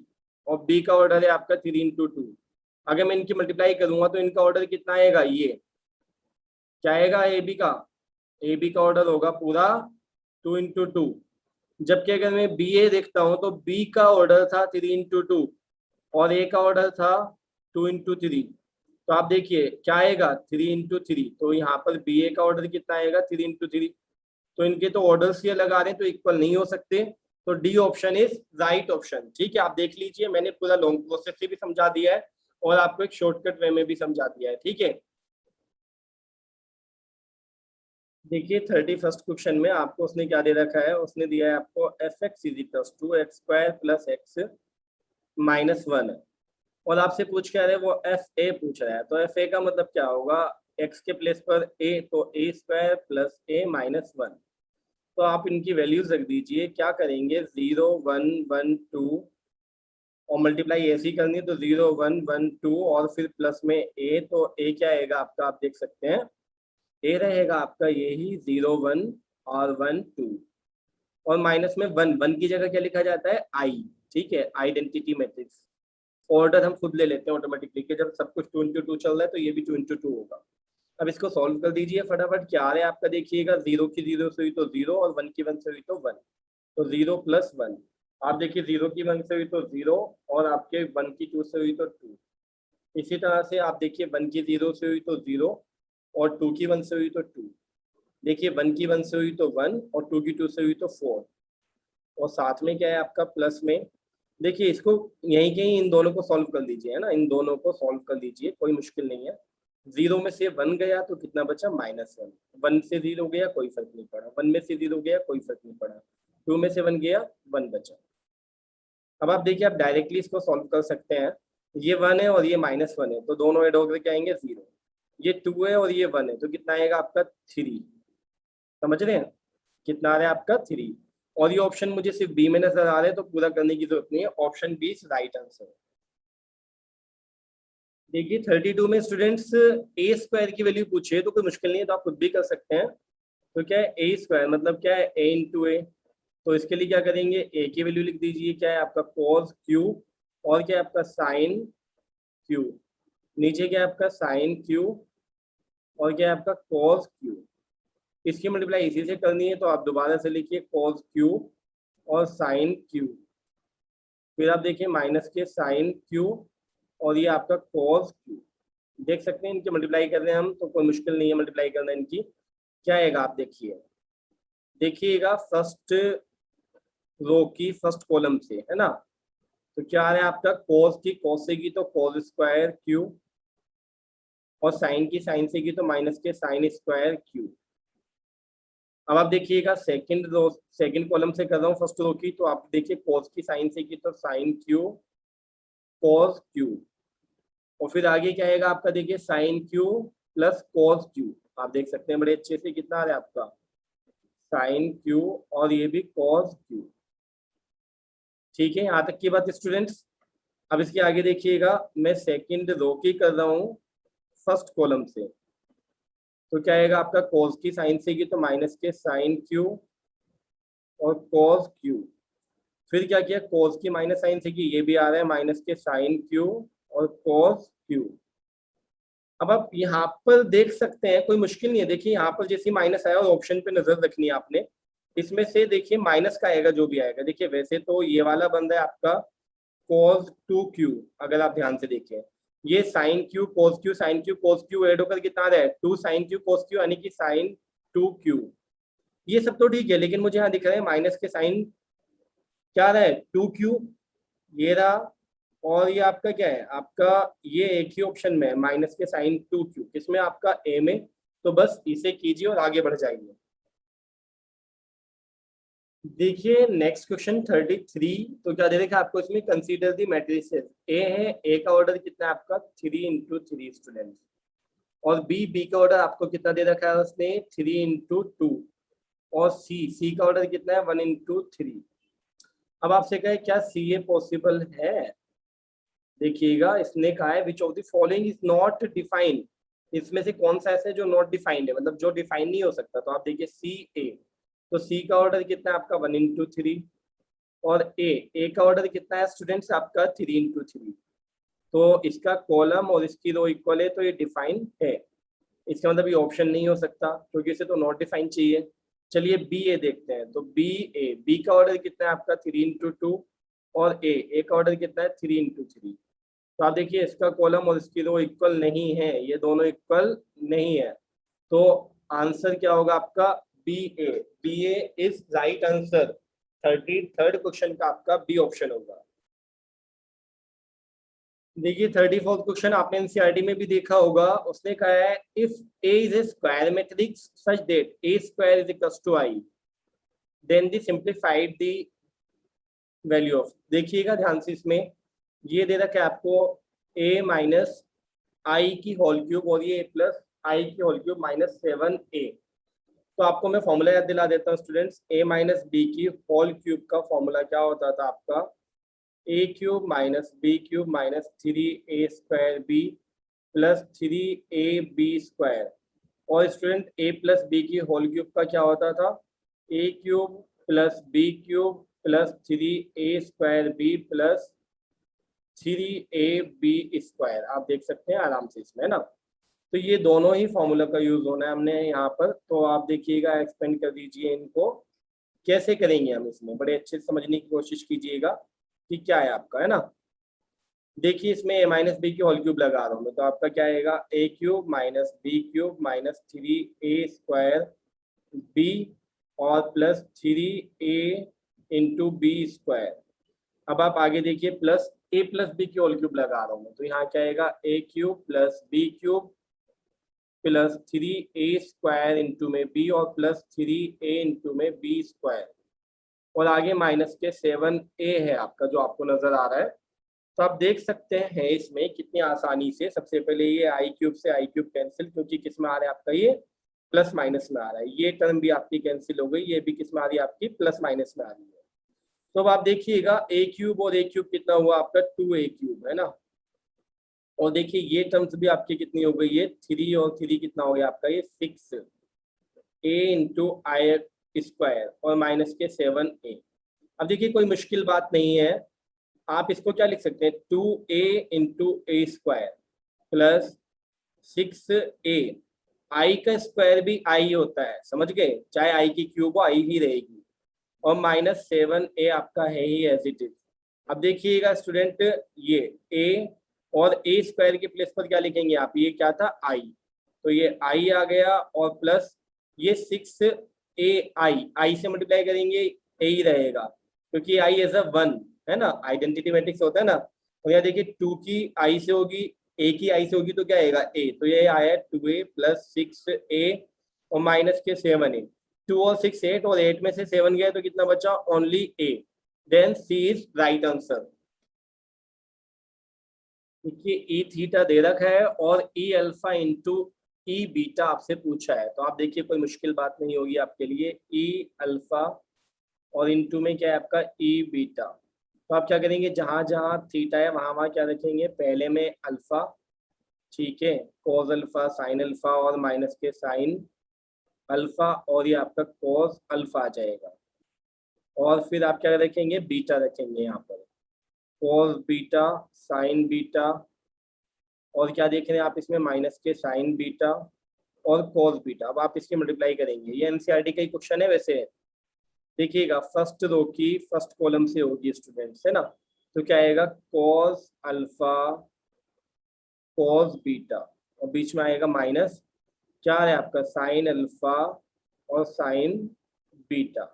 और बी का ऑर्डर है आपका 3 × 2, अगर मैं इनकी मल्टीप्लाई करूंगा तो इनका ऑर्डर कितना आएगा, ये क्या आएगा, ए बी का ऑर्डर होगा पूरा 2 × 2। जबकि अगर मैं बी ए देखता हूं तो बी का ऑर्डर था 3 × 2 और ए का ऑर्डर था 2 × 3। तो आप देखिए क्या आएगा 3 × 3, तो यहाँ पर बी ए का ऑर्डर कितना आएगा 3 × 3। तो इनके तो ऑर्डर्स ये लगा रहे हैं तो इक्वल नहीं हो सकते, तो D option is right option. ठीक है, आप देख लीजिए मैंने पूरा लॉन्ग प्रोसेस से भी समझा दिया है और आपको एक शॉर्टकट वे में भी समझा दिया है। ठीक है, देखिए 31st क्वेश्चन में आपको उसने क्या दे रखा है, उसने दिया है आपको fx = 2x² + x -1 है और आपसे पूछ क्या रहे, वो एफ ए पूछ रहा है। तो एफ ए का मतलब क्या होगा, x के प्लेस पर a, तो a² + a -1। तो आप इनकी वैल्यूज रख दीजिए, क्या करेंगे 0 1 1 2 और मल्टीप्लाई ऐसी करनी है तो 0 1 1 2 और फिर प्लस में a, तो a क्या आएगा आपका, आप देख सकते हैं ए रहेगा आपका यही 0 1 और 1 2 और माइनस में 1 1 की जगह क्या लिखा जाता है, आई। ठीक है, आइडेंटिटी मैट्रिक्स। ऑर्डर हम खुद ले लेते हैं ऑटोमेटिकली कि जब सब कुछ 2 × 2 चल रहा है तो ये भी 2 × 2 होगा। अब इसको सॉल्व कर दीजिए फटाफट, क्या आ रहा है आपका, देखिएगा 0 की 0 से हुई तो 0 और 1 की 1 से हुई तो 1, तो 0 + 1। आप देखिए 0 की 1 से हुई तो 0 और आपके 1 की 2 से हुई तो 2। इसी तरह से आप देखिए 1 की 0 से हुई तो 0 और 2 की 1 से हुई तो 2। देखिए 1 की 1 से हुई तो 1 और 2 की 2 से हुई तो 4 और साथ में क्या है आपका प्लस में। देखिए इसको यहीं कहीं इन दोनों को सॉल्व कर लीजिए, है ना, इन दोनों को सॉल्व कर लीजिए, कोई मुश्किल नहीं है। 0 में से 1 गया तो कितना बचा, -1। 1 से 0 गया कोई फर्क नहीं पड़ा, 1 में से 0 गया कोई फर्क नहीं पड़ा, 2 में से 1 गया 1 बचा। अब आप देखिए आप डायरेक्टली इसको सॉल्व कर सकते हैं, ये 1 है और ये -1 है तो दोनों ऐड होकर क्या आएंगे 0, ये 2 है और ये 1 है तो कितना आएगा आपका 3। समझ रहे हैं, कितना आ रहा है आपका 3। और ये ऑप्शन मुझे सिर्फ बी में नजर आ रहे हैं तो पूरा करने की जरूरत नहीं है, option B is right answer. देखिए 32 में स्टूडेंट्स a² की वैल्यू पूछिए तो कोई मुश्किल नहीं है, तो आप खुद भी कर सकते हैं। तो क्या है a² मतलब क्या है a × a, तो इसके लिए क्या करेंगे a की वैल्यू लिख दीजिए, क्या है आपका cos q और क्या है आपका sin q, नीचे क्या है आपका sin q और क्या है आपका cos q। इसकी मल्टीप्लाई इसी से करनी है तो आप दोबारा से लिखिए cos q और sin q, फिर आप देखिए माइनस के sin q और ये आपका cos q। देख सकते हैं इनकी मल्टीप्लाई कर रहे हैं हम तो कोई मुश्किल नहीं है मल्टीप्लाई करना इनकी। क्या आएगा आप देखिए, देखिएगा फर्स्ट रो की फर्स्ट कॉलम से, है ना, तो क्या आ रहा है आपका cos की cos से की तो cos स्क्वायर क्यू, और साइन की साइन से की तो माइनस के साइन स्क्वायर क्यू। अब आप देखिएगा सेकंड रो सेकंड कॉलम से कर रहा हूँ फर्स्ट रो की, तो आप देखिए cos की साइन से की तो साइन क्यू cos क्यू, और फिर आगे क्या आएगा आपका, देखिए sin q plus cos q. आप देख सकते हैं बड़े अच्छे से कितना आ रहा है आपका साइन क्यू और ये भी cos क्यू। ठीक है, यहाँ तक की बात स्टूडेंट्स। अब इसके आगे देखिएगा, मैं सेकंड रो की कर रहा हूँ फर्स्ट कॉलम से, तो क्या आएगा आपका cos की साइन से की तो माइनस के साइन क्यू और cos क्यू। फिर क्या किया, cos की माइनस साइन से की, ये भी आ रहा है माइनस के साइन क्यू और cos क्यू। अब आप यहाँ पर देख सकते हैं, कोई मुश्किल नहीं है। देखिए यहाँ पर जैसे माइनस आया और ऑप्शन पे नजर रखनी है आपने, इसमें से देखिए माइनस का आएगा जो भी आएगा। देखिए वैसे तो ये वाला बन रहा है आपका cos 2q, अगर आप ध्यान से देखें ये sin q cos q sin q cos q add होकर कितना आ रहा है 2 साइन क्यू cos क्यू, यानी कि साइन 2q। ये सब तो ठीक है, लेकिन मुझे यहाँ दिख रहा है माइनस के साइन क्या आ रहा है 2q, ये रहा, और ये आपका क्या है आपका, ये एक ही ऑप्शन में है माइनस के साइन 2q, किसमें आपका ए में। तो बस इसे कीजिए और आगे बढ़ जाइए। देखिए नेक्स्ट क्वेश्चन 33, तो क्या दे रखा है आपको इसमें, कंसीडर दी मैट्रिसेस। ए है, ए का ऑर्डर कितना है आपका 3 × 3 स्टूडेंट्स, और बी का ऑर्डर आपको कितना दे रखा है उसने 3 × 2, और सी का ऑर्डर कितना है 1 × 3। अब आपसे कहे क्या सी ए पॉसिबल है। देखिएगा इसने कहा है which of the following is not defined, इसमें से कौन सा ऐसा है जो नॉट डिफाइंड है, मतलब जो डिफाइन नहीं हो सकता। तो आप देखिए सी ए, तो सी का ऑर्डर कितना है आपका 1 × 3, और ए का ऑर्डर कितना है स्टूडेंट्स आपका 3 × 3। तो इसका कॉलम और इसकी रो इक्वल है, तो ये डिफाइन है। इसका मतलब ये ऑप्शन नहीं हो सकता क्योंकि इसे तो नॉट डिफाइन चाहिए। चलिए बी ए देखते हैं, तो बी का ऑर्डर कितना है आपका 3 × 2, और ए का ऑर्डर कितना है 3 × 3। तो आप देखिए इसका कॉलम और इसकी रो इक्वल नहीं है, ये दोनों इक्वल नहीं है। तो आंसर क्या होगा आपका B A is right answer. 33rd question का आपका बी ऑप्शन होगा। देखिए 34th क्वेश्चन आपने एनसीईआरटी में भी देखा होगा, उसने कहा है if A is a square matrix such that A square is equals to I, then the simplified the value of. देखिएगा ध्यान से, इसमें ये दे रखा है आपको a माइनस आई की होल क्यूब, और ये a प्लस आई की होल क्यूब माइनस 7a। तो आपको मैं फॉर्मूला याद दिला देता हूँ स्टूडेंट्स, a माइनस बी की होल क्यूब का फॉर्मूला क्या होता था आपका a³ minus b³ minus 3a² b plus 3ab²। और स्टूडेंट a प्लस बी की होल क्यूब का क्या होता था a³ plus b³ plus 3a² b plus 3ab²। आप देख सकते हैं आराम से इसमें ना। तो ये दोनों ही फॉर्मूला का यूज होना है हमने यहाँ पर। तो आप देखिएगा एक्सपेंड कर दीजिए इनको, कैसे करेंगे हम इसमें, बड़े अच्छे से समझने की कोशिश कीजिएगा कि क्या है आपका, है ना। देखिए इसमें a माइनस बी की होल क्यूब लगा रहा हूँ मैं, तो आपका क्या आएगा a³ minus b³ minus 3a² b और प्लस 3a × b²। अब आप आगे देखिए प्लस a प्लस बी की होल क्यूब लगा रहा हूँ मैं, तो यहाँ क्या आएगा a³ plus b³ plus 3a² into में b और प्लस 3a इंटू में b², और आगे माइनस के 7a है आपका जो आपको नजर आ रहा है। तो आप देख सकते हैं इसमें कितनी आसानी से, सबसे पहले ये i³ से i³ कैंसिल, क्योंकि किस में आ रहा है आपका ये प्लस माइनस में आ रहा है। ये टर्म भी आपकी कैंसिल हो गई, ये भी किस में आ रही है आपकी प्लस माइनस में आ रही है। तो अब आप देखिएगा a³ और a³ कितना हुआ आपका 2a³ है ना। और देखिए ये टर्म्स भी आपकी कितनी हो गई है 3 और 3 कितना हो गया आपका ये 6a × i² और माइनस के 7a। अब देखिए कोई मुश्किल बात नहीं है, आप इसको क्या लिख सकते हैं 2a × a² प्लस 6a। आई का स्क्वायर भी आई होता है, समझ गए, चाहे आई की क्यूब आई ही रहेगी, और माइनस 7a आपका है ही एज इट इज। अब देखिएगा स्टूडेंट ये a और a² के प्लेस पर क्या लिखेंगे आप, ये क्या था i, तो ये i आ गया, और प्लस ये 6ai, i से मल्टीप्लाई करेंगे a ही रहेगा क्योंकि i एज अ 1, है ना, आइडेंटिटी मैट्रिक्स होता है ना। और यहाँ देखिए 2 की आई से होगी, ए की आई से होगी तो क्या आएगा ए, तो ये आया 2a + 6a और माइनस के 7a। 2 और 6 8 और 8 में से 7 गया तो कितना बचा, only a। Then C is right answer. देखिए ई थीटा दे रखा है और e alpha into e beta आपसे पूछा है, तो आप देखिए कोई मुश्किल बात नहीं होगी आपके लिए। ई अल्फा और इंटू में क्या है आपका ई बीटा, तो आप क्या करेंगे, जहां जहां थीटा है वहां वहां क्या रखेंगे, पहले में अल्फा, ठीक है, कोस अल्फा साइन अल्फा और माइनस के साइन अल्फा, और ये आपका कोस अल्फा आ जाएगा। और फिर आप क्या रखेंगे, बीटा रखेंगे यहाँ पर, कोस बीटा साइन बीटा, और क्या देख रहे हैं आप इसमें, माइनस के साइन बीटा और कोस बीटा। अब आप इसकी मल्टीप्लाई करेंगे, ये एनसीईआरटी का ही क्वेश्चन है वैसे। देखिएगा फर्स्ट रो की फर्स्ट कॉलम से होगी स्टूडेंट्स, है ना, तो क्या आएगा, कोस अल्फा कोस बीटा, और बीच में आएगा माइनस, क्या है आपका साइन अल्फा और साइन बीटा।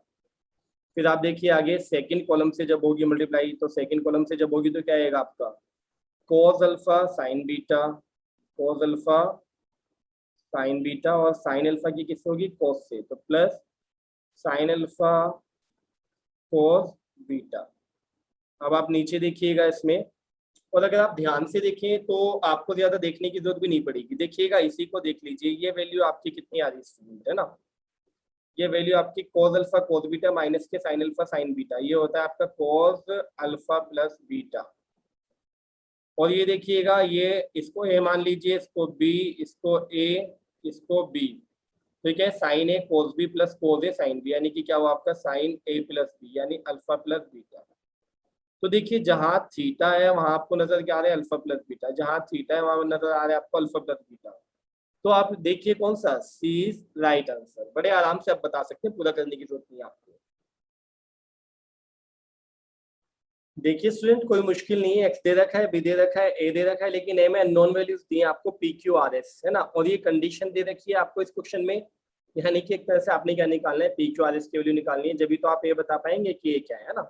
फिर आप देखिए आगे सेकंड कॉलम से जब होगी मल्टीप्लाई, तो सेकंड कॉलम से जब होगी तो क्या आएगा आपका, cos alpha sign beta, cos alpha sign beta, और साइन अल्फा की किस होगी, कोस से, तो plus sine alpha cos beta. अब आप नीचे देखिएगा इसमें, और अगर आप ध्यान से देखें तो आपको ज्यादा देखने की जरूरत भी नहीं पड़ेगी। देखिएगा इसी को देख लीजिए, ये वैल्यू आपकी कितनी आ रही है स्टूडेंट, है ना, ये वैल्यू आपकी cos alpha cos beta minus के साइन अल्फा साइन बीटा, ये होता है आपका कोस अल्फा प्लस बीटा। और ये देखिएगा, ये इसको ए मान लीजिए, इसको बी, इसको ए, इसको बी, तो ये क्या है, साइन ए कोस बी प्लस कोस ए साइन बी, यानी कि क्या हुआ आपका साइन ए प्लस बी, यानी अल्फा प्लस बीटा। तो देखिए जहां थीटा है वहां आपको नजर क्या आ रहा है, अल्फा प्लस बीटा, जहां थीटा है वहां नजर आ रहा है आपको अल्फा प्लस बीटा। तो आप देखिए कौन सा, सी इज राइट आंसर। बड़े आराम से आप बता सकते हैं, पूरा करने की जरूरत नहीं है आपको। देखिए स्टूडेंट कोई मुश्किल नहीं है, एक्स दे रखा है, बी दे रखा है, ए दे रखा है, लेकिन ए में अननोन वैल्यूज दी है आपको, पी क्यू आर एस, है ना, और ये कंडीशन दे रखी है आपको इस क्वेश्चन में, यानी कि एक तरह से आपने क्या निकालना है, पी क्यू आर एस की वैल्यू निकालनी है, जब भी तो आप ये बता पाएंगे कि ये क्या है ना।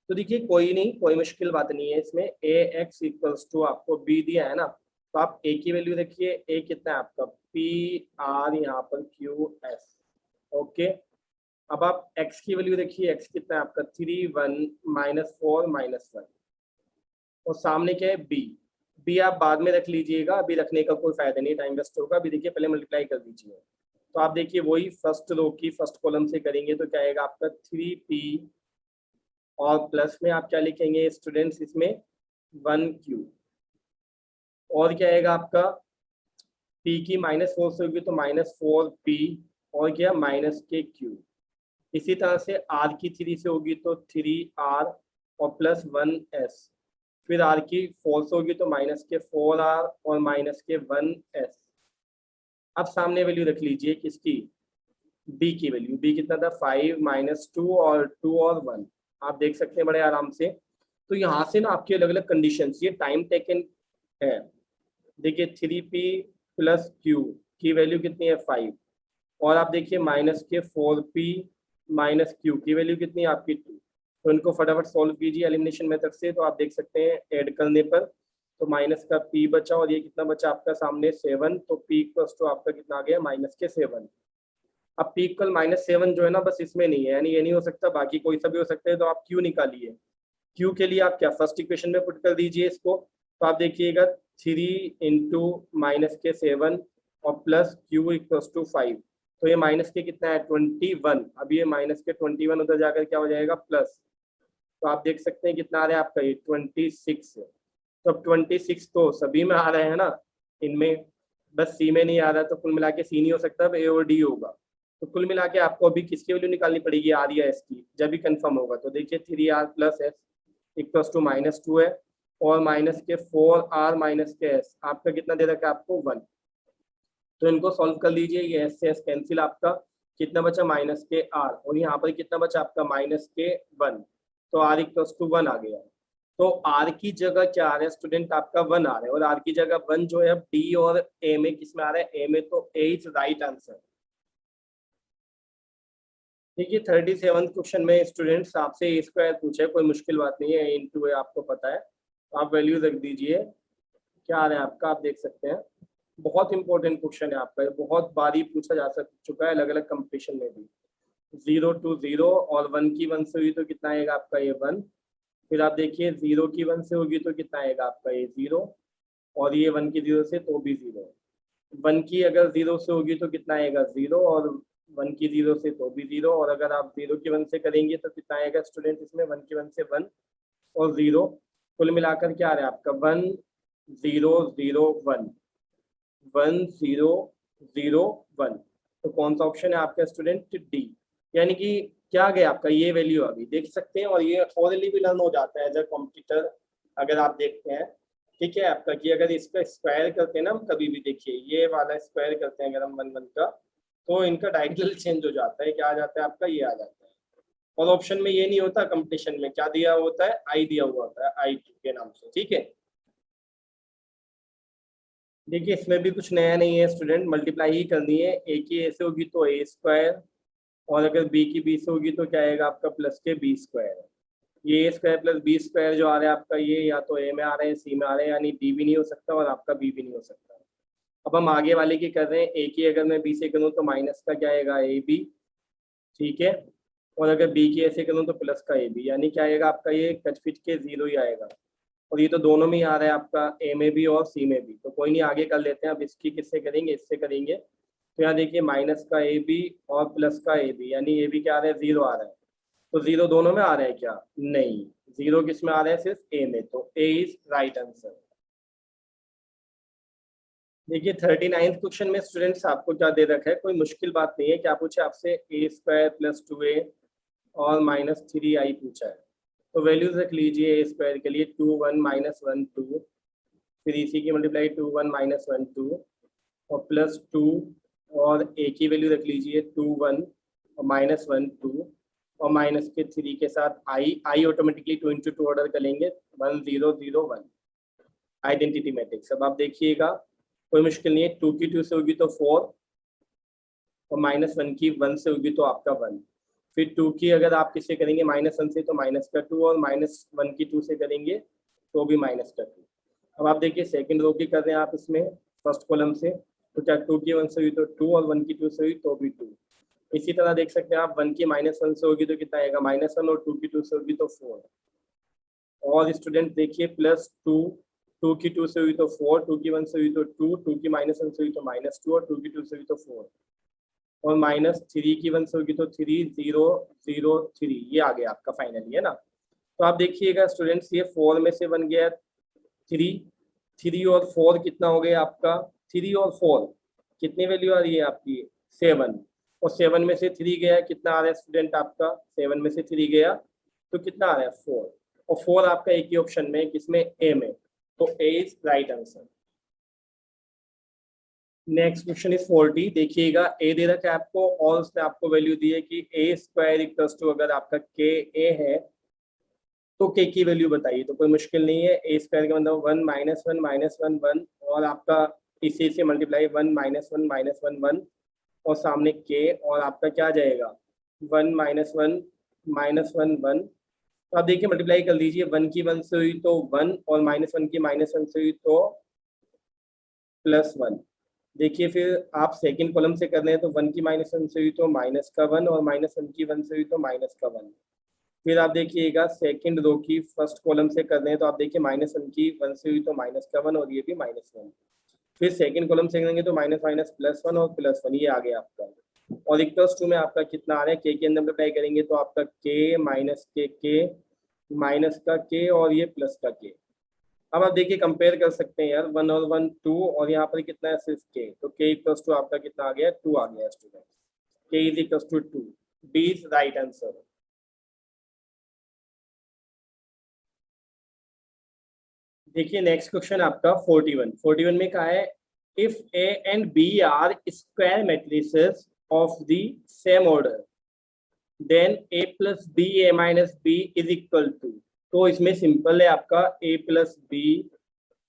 तो देखिए कोई नहीं, कोई मुश्किल बात नहीं है इसमें, ए एक्स इक्वल्स टू आपको बी दिया है ना, तो आप ए की वैल्यू रखिए, ए कितना है आपका पी आर यहाँ पर क्यू एस, ओके। अब आप x की वैल्यू देखिए, x कितना है आपका 3 1 -4 -1, और सामने क्या है b, b आप बाद में रख लीजिएगा, अभी रखने का कोई फायदा नहीं, टाइम वेस्ट होगा। अभी देखिए पहले मल्टीप्लाई कर दीजिए, तो आप देखिए वही फर्स्ट रो की फर्स्ट कॉलम से करेंगे तो क्या आएगा आपका 3p, और प्लस में आप क्या लिखेंगे स्टूडेंट्स इसमें 1q, और क्या आएगा आपका p की -4 से होगी तो -4p, और क्या माइनस के q। इसी तरह से r की 3 से होगी तो 3r और प्लस 1s, फिर r की 4 से होगी तो माइनस के 4r और माइनस के 1s। अब सामने वैल्यू रख लीजिए किसकी, b की वैल्यू, b कितना था 5 -2 और 2 और 1, आप देख सकते हैं बड़े आराम से। तो यहाँ से ना आपकी अलग अलग कंडीशंस, ये टाइम टेकन है। देखिए 3p प्लस q की वैल्यू कितनी है 5, और आप देखिए माइनस के 4p माइनस q की वैल्यू कितनी है आपकी 2। तो इनको फटाफट सॉल्व कीजिए एलिमिनेशन मेथड से, तो आप देख सकते हैं ऐड करने पर, तो माइनस का p बचा, और ये कितना बचा आपका सामने 7, तो p इक्वल्स टू आपका कितना आ गया माइनस के 7। अब p इक्वल -7 जो है ना, बस इसमें नहीं है, यानी ये नहीं हो सकता, बाकी कोई सा भी हो सकता है, तो आप q निकालिए। q के लिए आप क्या फर्स्ट इक्वेशन में पुट कर दीजिए इसको, तो आप देखिएगा 3 इंटू माइनस के 7 और प्लस q इक्वल्स टू 5, तो ये माइनस के कितना है 21, अब ये माइनस के 21 उधर जाकर क्या हो जाएगा प्लस, तो आप देख सकते हैं कितना आ रहा है आपका ये 26। तो अब 26 तो सभी में आ रहे हैं ना, इनमें बस सी में नहीं आ रहा, तो कुल मिला के सी नहीं हो सकता, अब ए और डी होगा। तो कुल मिला के आपको अभी किसकी वैल्यू निकालनी पड़ेगी, आर या एस की, जब भी कंफर्म होगा। तो देखिए 3r plus S equals to -2 है, और माइनस के 4r माइनस के एस आपका कितना दे रखा है आपको 1, तो इनको सॉल्व कर लीजिए, ये एस से एस कैंसिल, आपका कितना बचा माइनस के आर, और यहाँ पर कितना बचा आपका माइनस के 1, तो आर इक्वल्स टू 1 आ गया। तो आर की जगह क्या आ रहा है स्टूडेंट आपका 1 आ रहा है, और आर की जगह 1 जो है डी और ए में किस में आ रहा है, ए में, तो ए इज राइट आंसर। देखिए 37 क्वेश्चन में स्टूडेंट्स आपसे ए स्क्वायर पूछा है, कोई मुश्किल बात नहीं है, इंटू है आपको पता है, तो आप वैल्यू रख दीजिए। क्या आ रहा है आपका, आप देख सकते हैं। बहुत इंपॉर्टेंट क्वेश्चन है आपका, ये बहुत बारी पूछा जा चुका है अलग अलग कंपटीशन में भी। 0 to 0 और 1 की 1 से हुई तो कितना आएगा आपका ये 1। फिर आप देखिए 0 की 1 से होगी तो कितना आएगा आपका ये 0, और ये 1 की 0 से तो भी 0। 1 की अगर 0 से होगी तो कितना आएगा 0, और 1 की 0 से तो भी 0, और अगर आप 0 की 1 से करेंगे तो कितना आएगा स्टूडेंट इसमें 1 की 1 से 1 और 0। कुल मिलाकर क्या आ रहा है आपका 1 0 0 1 1 0 0 1। तो कौन सा ऑप्शन है आपका स्टूडेंट, डी। यानी कि क्या आ गया आपका ये वैल्यू आ गई, देख सकते हैं। और ये ऑरली भी लर्न हो जाता है एज अ कॉम्पिटिटर, अगर आप देखते हैं। ठीक है आपका कि अगर इसका स्क्वायर करते हैं ना हम कभी भी, देखिए ये वाला स्क्वायर करते हैं अगर हम 1 1 का, तो इनका डायगोनल चेंज हो जाता है। क्या आ जाता है आपका, ये आ जाता है। और ऑप्शन में ये नहीं होता, कंपटीशन में क्या दिया होता है, आई दिया हुआ होता है, आई के नाम से। ठीक है, देखिए इसमें भी कुछ नया नहीं है स्टूडेंट, मल्टीप्लाई ही करनी है। ए की ए से होगी तो ए स्क्वायर, और अगर बी की बी से होगी तो क्या आएगा आपका प्लस के बी स्क्वायर। ये ए स्क्वायर प्लस बी स्क्वायर जो आ रहा है आपका, ये या तो ए में आ रहे हैं सी में आ रहे हैं, यानी डी भी नहीं हो सकता और आपका बी भी नहीं हो सकता। अब हम आगे वाले की कर रहे हैं, ए की अगर मैं बी से करूँ तो माइनस का क्या आएगा ए बी। ठीक है, और अगर बी की ए से करूँ तो प्लस का ए बी, यानी क्या आएगा आपका ये कच पिच के 0 ही आएगा। और ये तो दोनों में ही आ रहा है आपका, ए में भी और सी में भी। तो कोई नहीं, आगे कर लेते हैं। अब इसकी किससे करेंगे, इससे करेंगे। तो यहाँ देखिए माइनस का ए बी और प्लस का ए बी, यानी ए बी क्या आ रहा है 0 आ रहा है। तो 0 दोनों में आ रहा है क्या, नहीं, 0 किस में आ रहा है, सिर्फ ए में। तो ए इज राइट आंसर। देखिए 39 क्वेश्चन में स्टूडेंट्स आपको क्या दे रखा है, कोई मुश्किल बात नहीं है। क्या पूछे आपसे, ए स्क्वायर प्लस 2a और माइनस 3i पूछा है। तो वैल्यूज रख लीजिए ए स्क्वायर के लिए 2 1 माइनस 1 2, फिर इसी की मल्टीप्लाई 2 1 माइनस 1 2, और प्लस 2, और ए की वैल्यू रख लीजिए 2 1 और माइनस 1 2, और माइनस के 3 के साथ आई ऑटोमेटिकली 2 इंटू 2 ऑर्डर करेंगे 1 0 0 1। Identity matrix. अब आप देखिएगा कोई मुश्किल नहीं है, 2 की 2 से होगी तो 4, और माइनस 1 की 1 से होगी तो आपका 1। फिर 2 की अगर आप किससे करेंगे माइनस 1 से तो माइनस का 2, और माइनस 1 की 2 से करेंगे तो भी माइनस का 2। अब आप देखिए सेकंड रो की कर रहे हैं आप इसमें फर्स्ट कॉलम से, तो क्या 2 की 1 से हुई तो 2, और 1 की 2 से हुई तो भी 2। इसी तरह देख सकते हैं आप 1 की माइनस 1 से होगी तो कितना आएगा -1, और 2 की 2 से होगी तो 4। और स्टूडेंट देखिए प्लस 2, 2 की 2 से हुई तो 4, 2 की 1 से हुई तो 2, 2 की माइनस 1 से हुई तो -2, और 2 की 2 से हुई तो 4, और माइनस 3 की 1 से होगी तो 3 0 0 3। ये आ गया आपका फाइनली, है ना। तो आप देखिएगा स्टूडेंट्स, ये 4 में से बन गया 3, 3 और 4 कितना हो गया आपका, 3 और 4 कितनी वैल्यू आ रही है आपकी 7, और 7 में से 3 गया, कितना आ रहा है स्टूडेंट आपका, 7 में से 3 गया तो कितना आ रहा है 4, और 4 आपका एक ही ऑप्शन में, किसमें, ए में। तो A is right answer. Next question is 40। देखिएगा ए दे रखा है आपको, और उसने आपको वैल्यू दी है कि ए स्क्वायर इक्वल्स टू, अगर आपका के ए है तो के की वैल्यू बताइए। तो कोई मुश्किल नहीं है, ए स्क्वायर का मतलब 1 माइनस 1 माइनस 1 1, और आपका इसी से मल्टीप्लाई 1 माइनस 1 माइनस 1 1, और सामने के, और आपका क्या आ जाएगा 1 माइनस 1 माइनस 1 1। तो आप देखिए मल्टीप्लाई कर लीजिए, 1 की 1 से हुई तो 1, और -1 की -1 से हुई तो +1। देखिए फिर आप सेकंड कॉलम से कर रहे हैं तो 1 की -1 से हुई तो माइनस का 1, और -1 की 1 से हुई तो माइनस का 1। फिर आप देखिएगा सेकंड रो की फर्स्ट कॉलम से कर रहे हैं तो आप देखिए -1 की 1 से हुई तो माइनस का 1, और ये भी -1। फिर सेकंड कॉलम से करेंगे तो माइनस माइनस +1 और +1, ये आ गया आपका। और इक्वल्स टू में आपका कितना आ रहा है, के अंदर अप्लाई करेंगे तो आपका के माइनस के माइनस का के, और ये प्लस का के। अब आप देखिए कंपेयर कर सकते हैं यार, 1 और 1 2, और यहाँ पर कितना है सिर्फ के, तो के इक्वल्स टू आपका कितना आ गया 2 आ गया student. K is equals to 2, D is right answer. देखिए नेक्स्ट क्वेश्चन आपका 41 में कहा है, if A and B are square matrices of the same order then A plus B A minus B is equal to. तो इसमें simple है आपका, ए plus B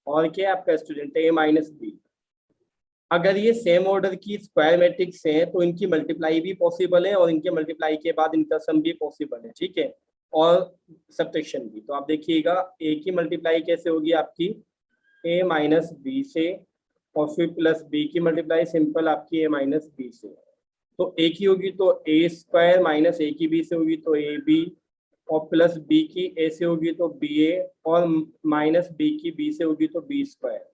और क्या है आपका स्टूडेंट, ए माइनस बी। अगर ये सेम ऑर्डर की स्क्वायर मैट्रिक्स है तो इनकी मल्टीप्लाई भी पॉसिबल है और इनके मल्टीप्लाई के बाद इनका सम भी पॉसिबल है, ठीक है, और सब्ट्रैक्शन भी। तो आप देखिएगा ए की मल्टीप्लाई कैसे होगी आपकी ए माइनस बी से, और फिर प्लस बी की मल्टीप्लाई सिंपल आपकी ए माइनस बी से। तो ए की होगी तो ए स्क्वायर माइनस ए की बी से होगी तो ए बी, और प्लस बी की ए से होगी तो बी ए, और माइनस बी की बी से होगी तो बी स्क्वायर।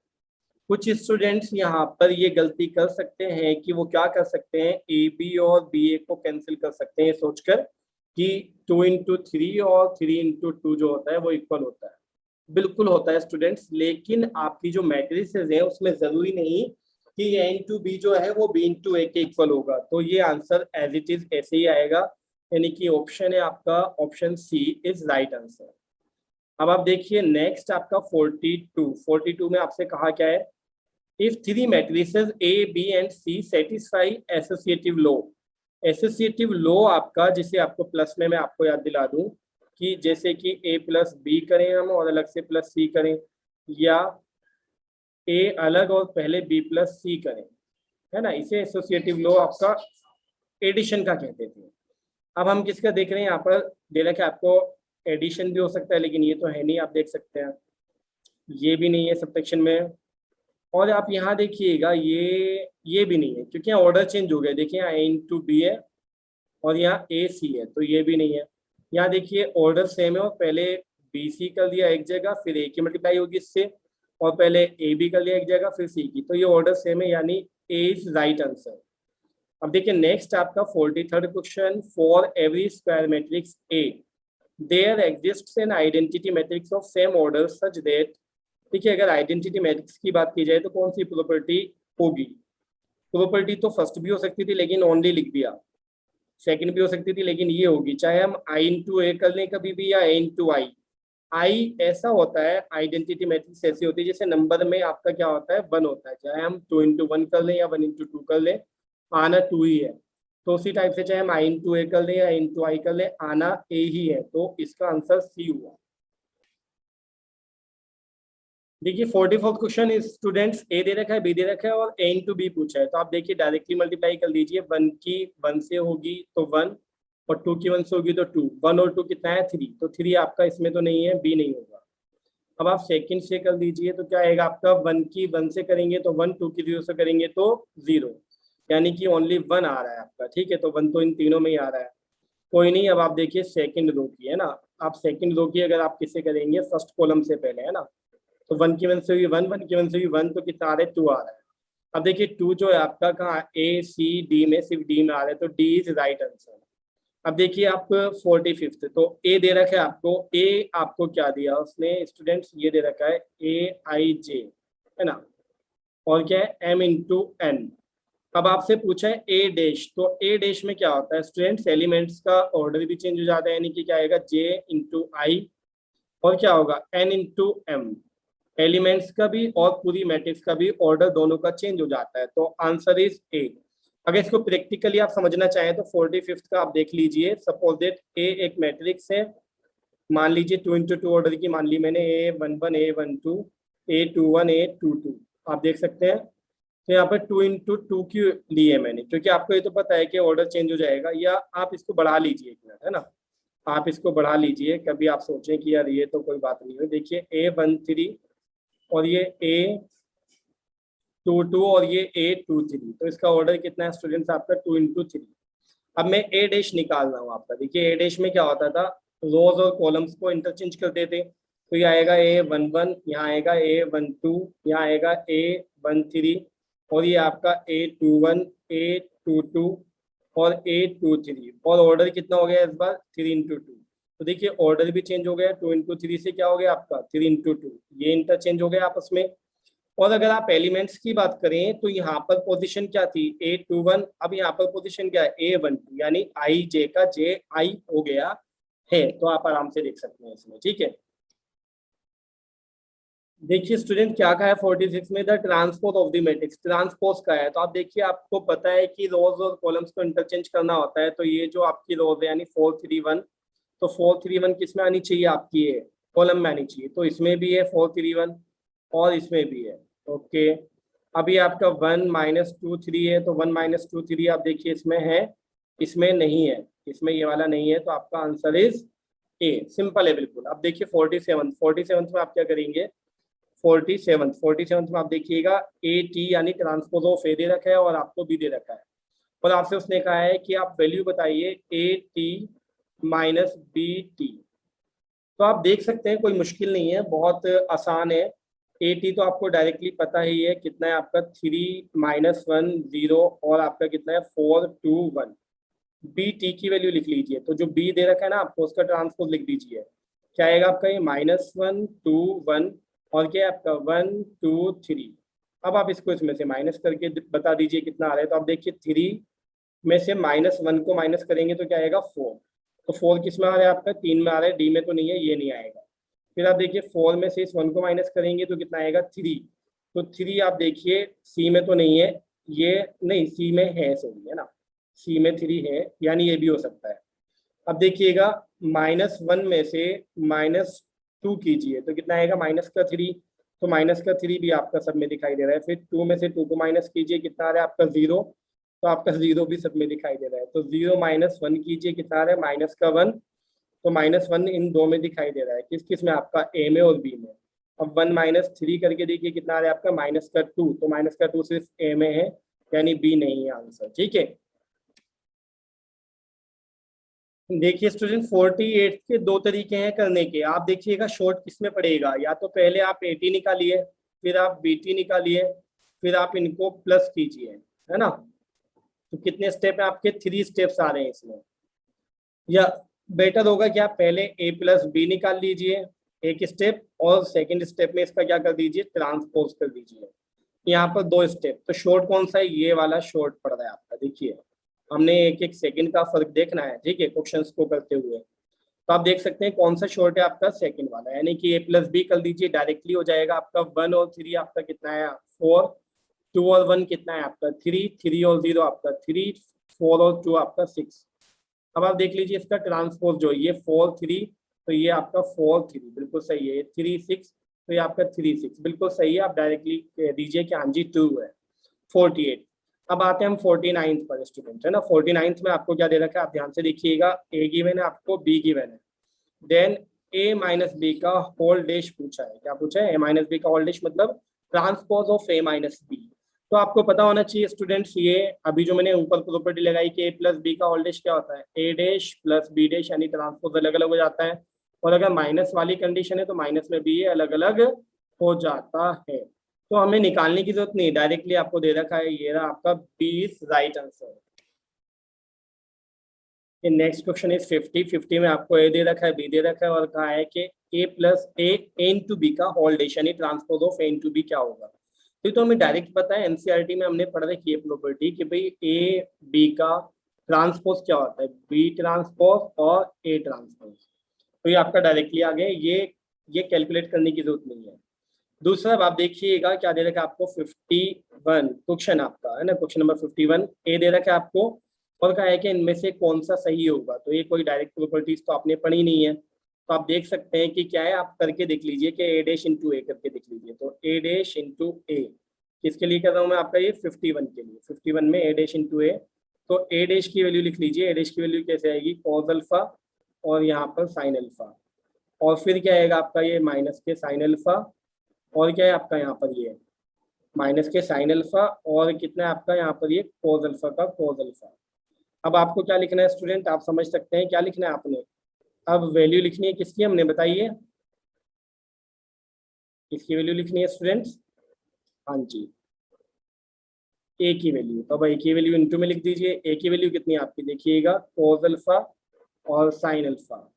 कुछ स्टूडेंट्स यहाँ पर ये गलती कर सकते हैं कि वो क्या कर सकते हैं, ए बी और बी ए को कैंसिल कर सकते हैं सोचकर कि 2 इंटू 3 और 3 इंटू 2 जो होता है वो इक्वल होता है। बिल्कुल होता है स्टूडेंट्स, लेकिन आपकी जो मैट्रिसेस है उसमें जरूरी नहीं कि ए इंटू बी जो है वो बी इंटू ए के इक्वल होगा। तो ये आंसर एज इट इज ऐसे ही आएगा, यानी कि ऑप्शन है आपका option C is right answer. अब आप देखिए नेक्स्ट आपका 42 में आपसे कहा क्या है, if three matrices A, B and C satisfy associative law। Associative law आपका, जिसे आपको प्लस में मैं आपको याद दिला दूं कि जैसे कि A प्लस बी करें हम और अलग से प्लस C करें, या A अलग और पहले B प्लस C करें, है ना, इसे एसोसिएटिव लॉ आपका एडिशन का कहते थे। अब हम किसका देख रहे हैं, यहाँ पर दे रखा है आपको एडिशन भी हो सकता है, लेकिन ये तो है नहीं, आप देख सकते हैं ये भी नहीं है सब्ट्रैक्शन में। और आप यहाँ देखिएगा ये भी नहीं है, क्योंकि यहाँ ऑर्डर चेंज हो गया। देखिए यहाँ ए इंटू बी है और यहाँ ए सी है, तो ये भी नहीं है। यहाँ देखिए ऑर्डर सेम है और पहले बी सी कर दिया एक जगह, फिर ए की मल्टीप्लाई होगी इससे, और पहले ए बी कर लिया एक जगह फिर सी की, तो ये ऑर्डर सेम है, यानी ए इज राइट आंसर। अब देखिए नेक्स्ट आपका 43rd question, for every square matrix A there exists an identity matrix of same order such that. देखिए अगर आइडेंटिटी मैट्रिक्स की बात की जाए तो कौन सी प्रॉपर्टी होगी, प्रॉपर्टी तो फर्स्ट भी हो सकती थी लेकिन ओनली लिख दिया, सेकंड भी हो सकती थी लेकिन ये होगी, चाहे हम आई इंटू ए कर लें कभी भी या ए इंटू आई। आई ऐसा होता है, आइडेंटिटी मैट्रिक्स ऐसी होती है जैसे नंबर में आपका क्या होता है 1 होता है, चाहे हम 2 इंटू 1 कर लें या 1 इंटू 2 कर लें, आना 2 ही है। तो उसी टाइप से चाहे हम आई इंटू ए कर लें या इंटू आई कर लें, आना ए ही है। तो इसका आंसर सी हुआ। देखिए 44th क्वेश्चन स्टूडेंट्स, ए दे रखा है बी दे रखा है और ए इंटू बी पूछा है, तो आप देखिए डायरेक्टली मल्टीप्लाई कर लीजिए। 1 की 1 से होगी तो 1, और 2 की 1 से होगी तो 2, 1 और 2 कितना है 3, तो 3 आपका इसमें तो नहीं है, बी नहीं होगा। अब आप सेकंड से कर लीजिए तो क्या आएगा आपका, 1 की 1 से करेंगे तो 1, 2 की 0 से करेंगे तो 0, यानी कि ओनली 1 आ रहा है आपका, ठीक है, तो 1 तो इन तीनों में ही आ रहा है। कोई नहीं, अब आप देखिए सेकंड रो की, है ना, आप सेकंड रो की अगर आप किससे करेंगे, फर्स्ट कॉलम से पहले, है ना, तो 1 की 1 से हुई 1, 1 की 1 से हुई 1, तो कितना आ रहा है 2 आ रहा है। अब देखिए 2 जो है आपका कहाँ, ए सी डी में, सिर्फ डी में आ रहा है, तो डी इज राइट आंसर। अब देखिए आप 45th, तो ए दे रखा है आपको, ए आपको क्या दिया उसने स्टूडेंट्स, ये दे रखा है ए आई जे, है ना, और क्या है एम इंटू एन। अब आपसे पूछा है ए डैश, तो ए डैश में क्या होता है स्टूडेंट्स, एलिमेंट्स का ऑर्डर भी चेंज हो जाता है, यानी कि क्या आएगा जे इंटू आई, और क्या होगा एन इंटू एम, एलिमेंट्स का भी और पूरी मैट्रिक्स का भी ऑर्डर दोनों का चेंज हो जाता है। तो आंसर इज ए। अगर इसको प्रैक्टिकली आप समझना चाहें तो 45th का आप देख लीजिए। सपोज दैट ए एक मैट्रिक्स है, मान लीजिए 2 इंटू 2 ऑर्डर की मान ली मैंने, A11 A12 A21 A22, आप देख सकते हैं। तो यहाँ पर 2 इंटू 2 की ली है मैंने, क्योंकि आपको ये तो पता है कि ऑर्डर चेंज हो जाएगा। या आप इसको बढ़ा लीजिए एक मिनट, है ना, आप इसको बढ़ा लीजिए, कभी आप सोचें कि यार ये तो कोई बात नहीं है। देखिए A13 और ये A22 और ये A23, तो इसका ऑर्डर कितना है स्टूडेंट्स आपका 2 इंटू 3। अब मैं ए डैश निकाल रहा हूँ आपका। देखिए ए डैश में क्या होता था, रोज और कॉलम्स को इंटरचेंज करते थे, तो ये आएगा A11, यहाँ आएगा A12, यहाँ आएगा A13, और ये आपका A21 A22 और A23, और ऑर्डर कितना हो गया इस बार 3 इंटू 2। तो देखिए ऑर्डर भी चेंज हो गया, 2 इंटू 3 से क्या हो गया आपका 3 इंटू 2, ये इंटरचेंज हो गया आपस में। और अगर आप एलिमेंट्स की बात करें तो यहाँ पर पोजीशन क्या थी A21, अब यहाँ पर पोजीशन क्या है A12, यानी आई जे का जे आई हो गया है। तो आप आराम से देख सकते हैं इसमें, ठीक है। देखिए स्टूडेंट क्या कहा है 46 में, the transpose of the matrix, transpose का है। तो आप देखिए आपको पता है कि रोज और कॉलम्स को इंटरचेंज करना होता है, तो ये जो आपकी रोज है यानी 431, तो 431 किस में आनी चाहिए आपकी, है कॉलम में आनी चाहिए, तो इसमें भी है 431 और इसमें भी है, ओके। अभी आपका 1 -2 3 है, तो 1 -2 3 आप देखिए इसमें है, इसमें नहीं है, इसमें ये वाला नहीं है, तो आपका आंसर इज ए। सिंपल है बिल्कुल। अब देखिए 47 में आप क्या करेंगे, 47 में आप देखिएगा ए टी यानी ट्रांसपोज ऑफ ए दे रखा है और आपको बी दे रखा है, और आपसे उसने कहा है कि आप वैल्यू बताइए A T minus B T. तो आप देख सकते हैं कोई मुश्किल नहीं है, बहुत आसान है। ए टी तो आपको डायरेक्टली पता ही है, कितना है आपका 3 -1 0 और आपका कितना है 4 2 1। बी टी की वैल्यू लिख लीजिए, तो जो बी दे रखा है ना आपको उसका ट्रांसपोज लिख दीजिए। क्या आएगा आपका ये -1 2 1 और क्या है आपका 1 2 3। अब आप इसको इसमें से माइनस करके बता दीजिए कितना आ रहा है। तो आप देखिए 3 में से -1 को माइनस करेंगे तो क्या आएगा 4। तो 4 किस में आ रहा है आपका, 3 में आ रहा है, डी में तो नहीं है, ये नहीं आएगा। फिर आप देखिए 4 में से इस 1 को माइनस करेंगे तो कितना आएगा 3। तो 3 आप देखिए सी में तो नहीं है, ये नहीं सी में है, सॉरी है ना, सी में 3 है, यानी ये भी हो सकता है। अब देखिएगा -1 में से -2 कीजिए तो कितना आएगा -3। तो -3 भी आपका सब में दिखाई दे रहा है। फिर 2 में से 2 को माइनस कीजिए, कितना आ रहा है आपका 0। तो आपका 0 भी सब में दिखाई दे रहा है। तो 0 -1 कीजिए, कितना आ रहा है -1। तो -1 इन दो में दिखाई दे रहा है, किस किस में आपका ए में और बी में। अब 1 -3 करके देखिए कितना आ रहा है आपका -2। तो -2 सिर्फ ए में है, यानी बी नहीं है आंसर। ठीक है, देखिए स्टूडेंट 48 के दो तरीके हैं करने के। आप देखिएगा शॉर्ट किस में पड़ेगा, या तो पहले आप एटी निकालिए, फिर आप बीटी निकालिए, फिर आप इनको प्लस कीजिए, है ना। तो कितने स्टेप है आपके, 3 स्टेप्स आ रहे हैं इसमें। या बेटर होगा कि आप पहले ए प्लस बी निकाल लीजिए एक स्टेप, और सेकंड स्टेप में इसका क्या कर दीजिए, ट्रांसपोज कर दीजिए। यहाँ पर 2 स्टेप। तो शॉर्ट कौन सा है, ये वाला शॉर्ट पड़ रहा है आपका। देखिए हमने एक एक सेकंड का फर्क देखना है, ठीक है, क्वेश्चंस को करते हुए। तो आप देख सकते हैं कौन सा शॉर्ट है आपका, सेकंड वाला, यानी कि ए प्लस बी कर दीजिए, डायरेक्टली हो जाएगा आपका। 1 और 3 आपका कितना है 4, 2 और 1 कितना है आपका 3, 3 और 0 आपका 3, 4 और 2 आपका 6। अब आप देख लीजिए इसका ट्रांसपोज जो ये 4 3, तो ये आपका 4 3 बिल्कुल सही है। 3 6, तो ये आपका 3 6 बिल्कुल सही है। आप डायरेक्टली कह दीजिए कि हाँ जी 2 है। 48। अब आते हैं हम 49th पर स्टूडेंट, है ना। 49th में आपको क्या दे रखा है, आप ध्यान से देखिएगा। ए गिवन है आपको, बी गिवन है, देन ए माइनस बी का होल डैश पूछा है। क्या पूछा है, ए माइनस बी का होल डैश मतलब transpose of A minus B. तो आपको पता होना चाहिए स्टूडेंट्स, ये अभी जो मैंने ऊपर प्रॉपर्टी लगाई कि ए प्लस बी का होल डैश क्या होता है, ए डैश प्लस बी डैश, यानी ट्रांसपोज अलग अलग हो जाता है। और अगर माइनस वाली कंडीशन है तो माइनस में भी ये अलग अलग हो जाता है। तो हमें निकालने की जरूरत नहीं, डायरेक्टली आपको दे रखा है, ये रहा आपका 20 right answer. Next question is 50 में आपको ए दे रखा है, बी दे रखा है, और कहा है कि A plus A into B का होल डैश यानी transpose of A into B क्या होगा। तो हमें डायरेक्ट पता है, एनसीईआरटी में हमने पढ़ रखी है प्रॉपर्टी कि भाई ए बी का ट्रांसपोज क्या होता है, बी ट्रांसपोज और ए ट्रांसपोज। तो ये आपका डायरेक्टली आ गया, ये कैलकुलेट करने की जरूरत नहीं है। दूसरा आप देखिएगा क्या दे रखा है आपको, 51 क्वेश्चन आपका, है ना, क्वेश्चन नंबर 51 ए दे रखा है आपको, और कहा है कि इनमें से कौन सा सही होगा। तो ये कोई डायरेक्ट प्रॉपर्टीज तो आपने पढ़ी नहीं है, तो आप देख सकते हैं कि क्या है, आप करके देख लीजिए कि ए डैश इंटू ए करके देख लीजिए। तो ए डैश इंटू ए किसके लिए कर रहा हूँ मैं आपका, ये 51 के लिए। 51 में ए डैश इंटू ए, तो ए डैश की वैल्यू लिख लीजिए। ए डैश की वैल्यू कैसे आएगी, कॉस अल्फा और यहाँ पर साइन अल्फा, और फिर क्या आएगा आपका ये माइनस के साइन अल्फा, और क्या है आपका यहाँ पर ये माइनस के साइन अल्फा, और कितना है आपका यहाँ पर ये कोस अल्फा का कोस अल्फा। अब आपको क्या लिखना है स्टूडेंट, आप समझ सकते हैं क्या लिखना है आपने। अब वैल्यू लिखनी है किसकी, हमने बताइए किसकी वैल्यू लिखनी है स्टूडेंट्स। हाँ जी, ए की वैल्यू। तो अब ए की वैल्यू इंटू में लिख दीजिए। ए की वैल्यू कितनी है आपकी, देखिएगा कोस अल्फा और साइन अल्फा,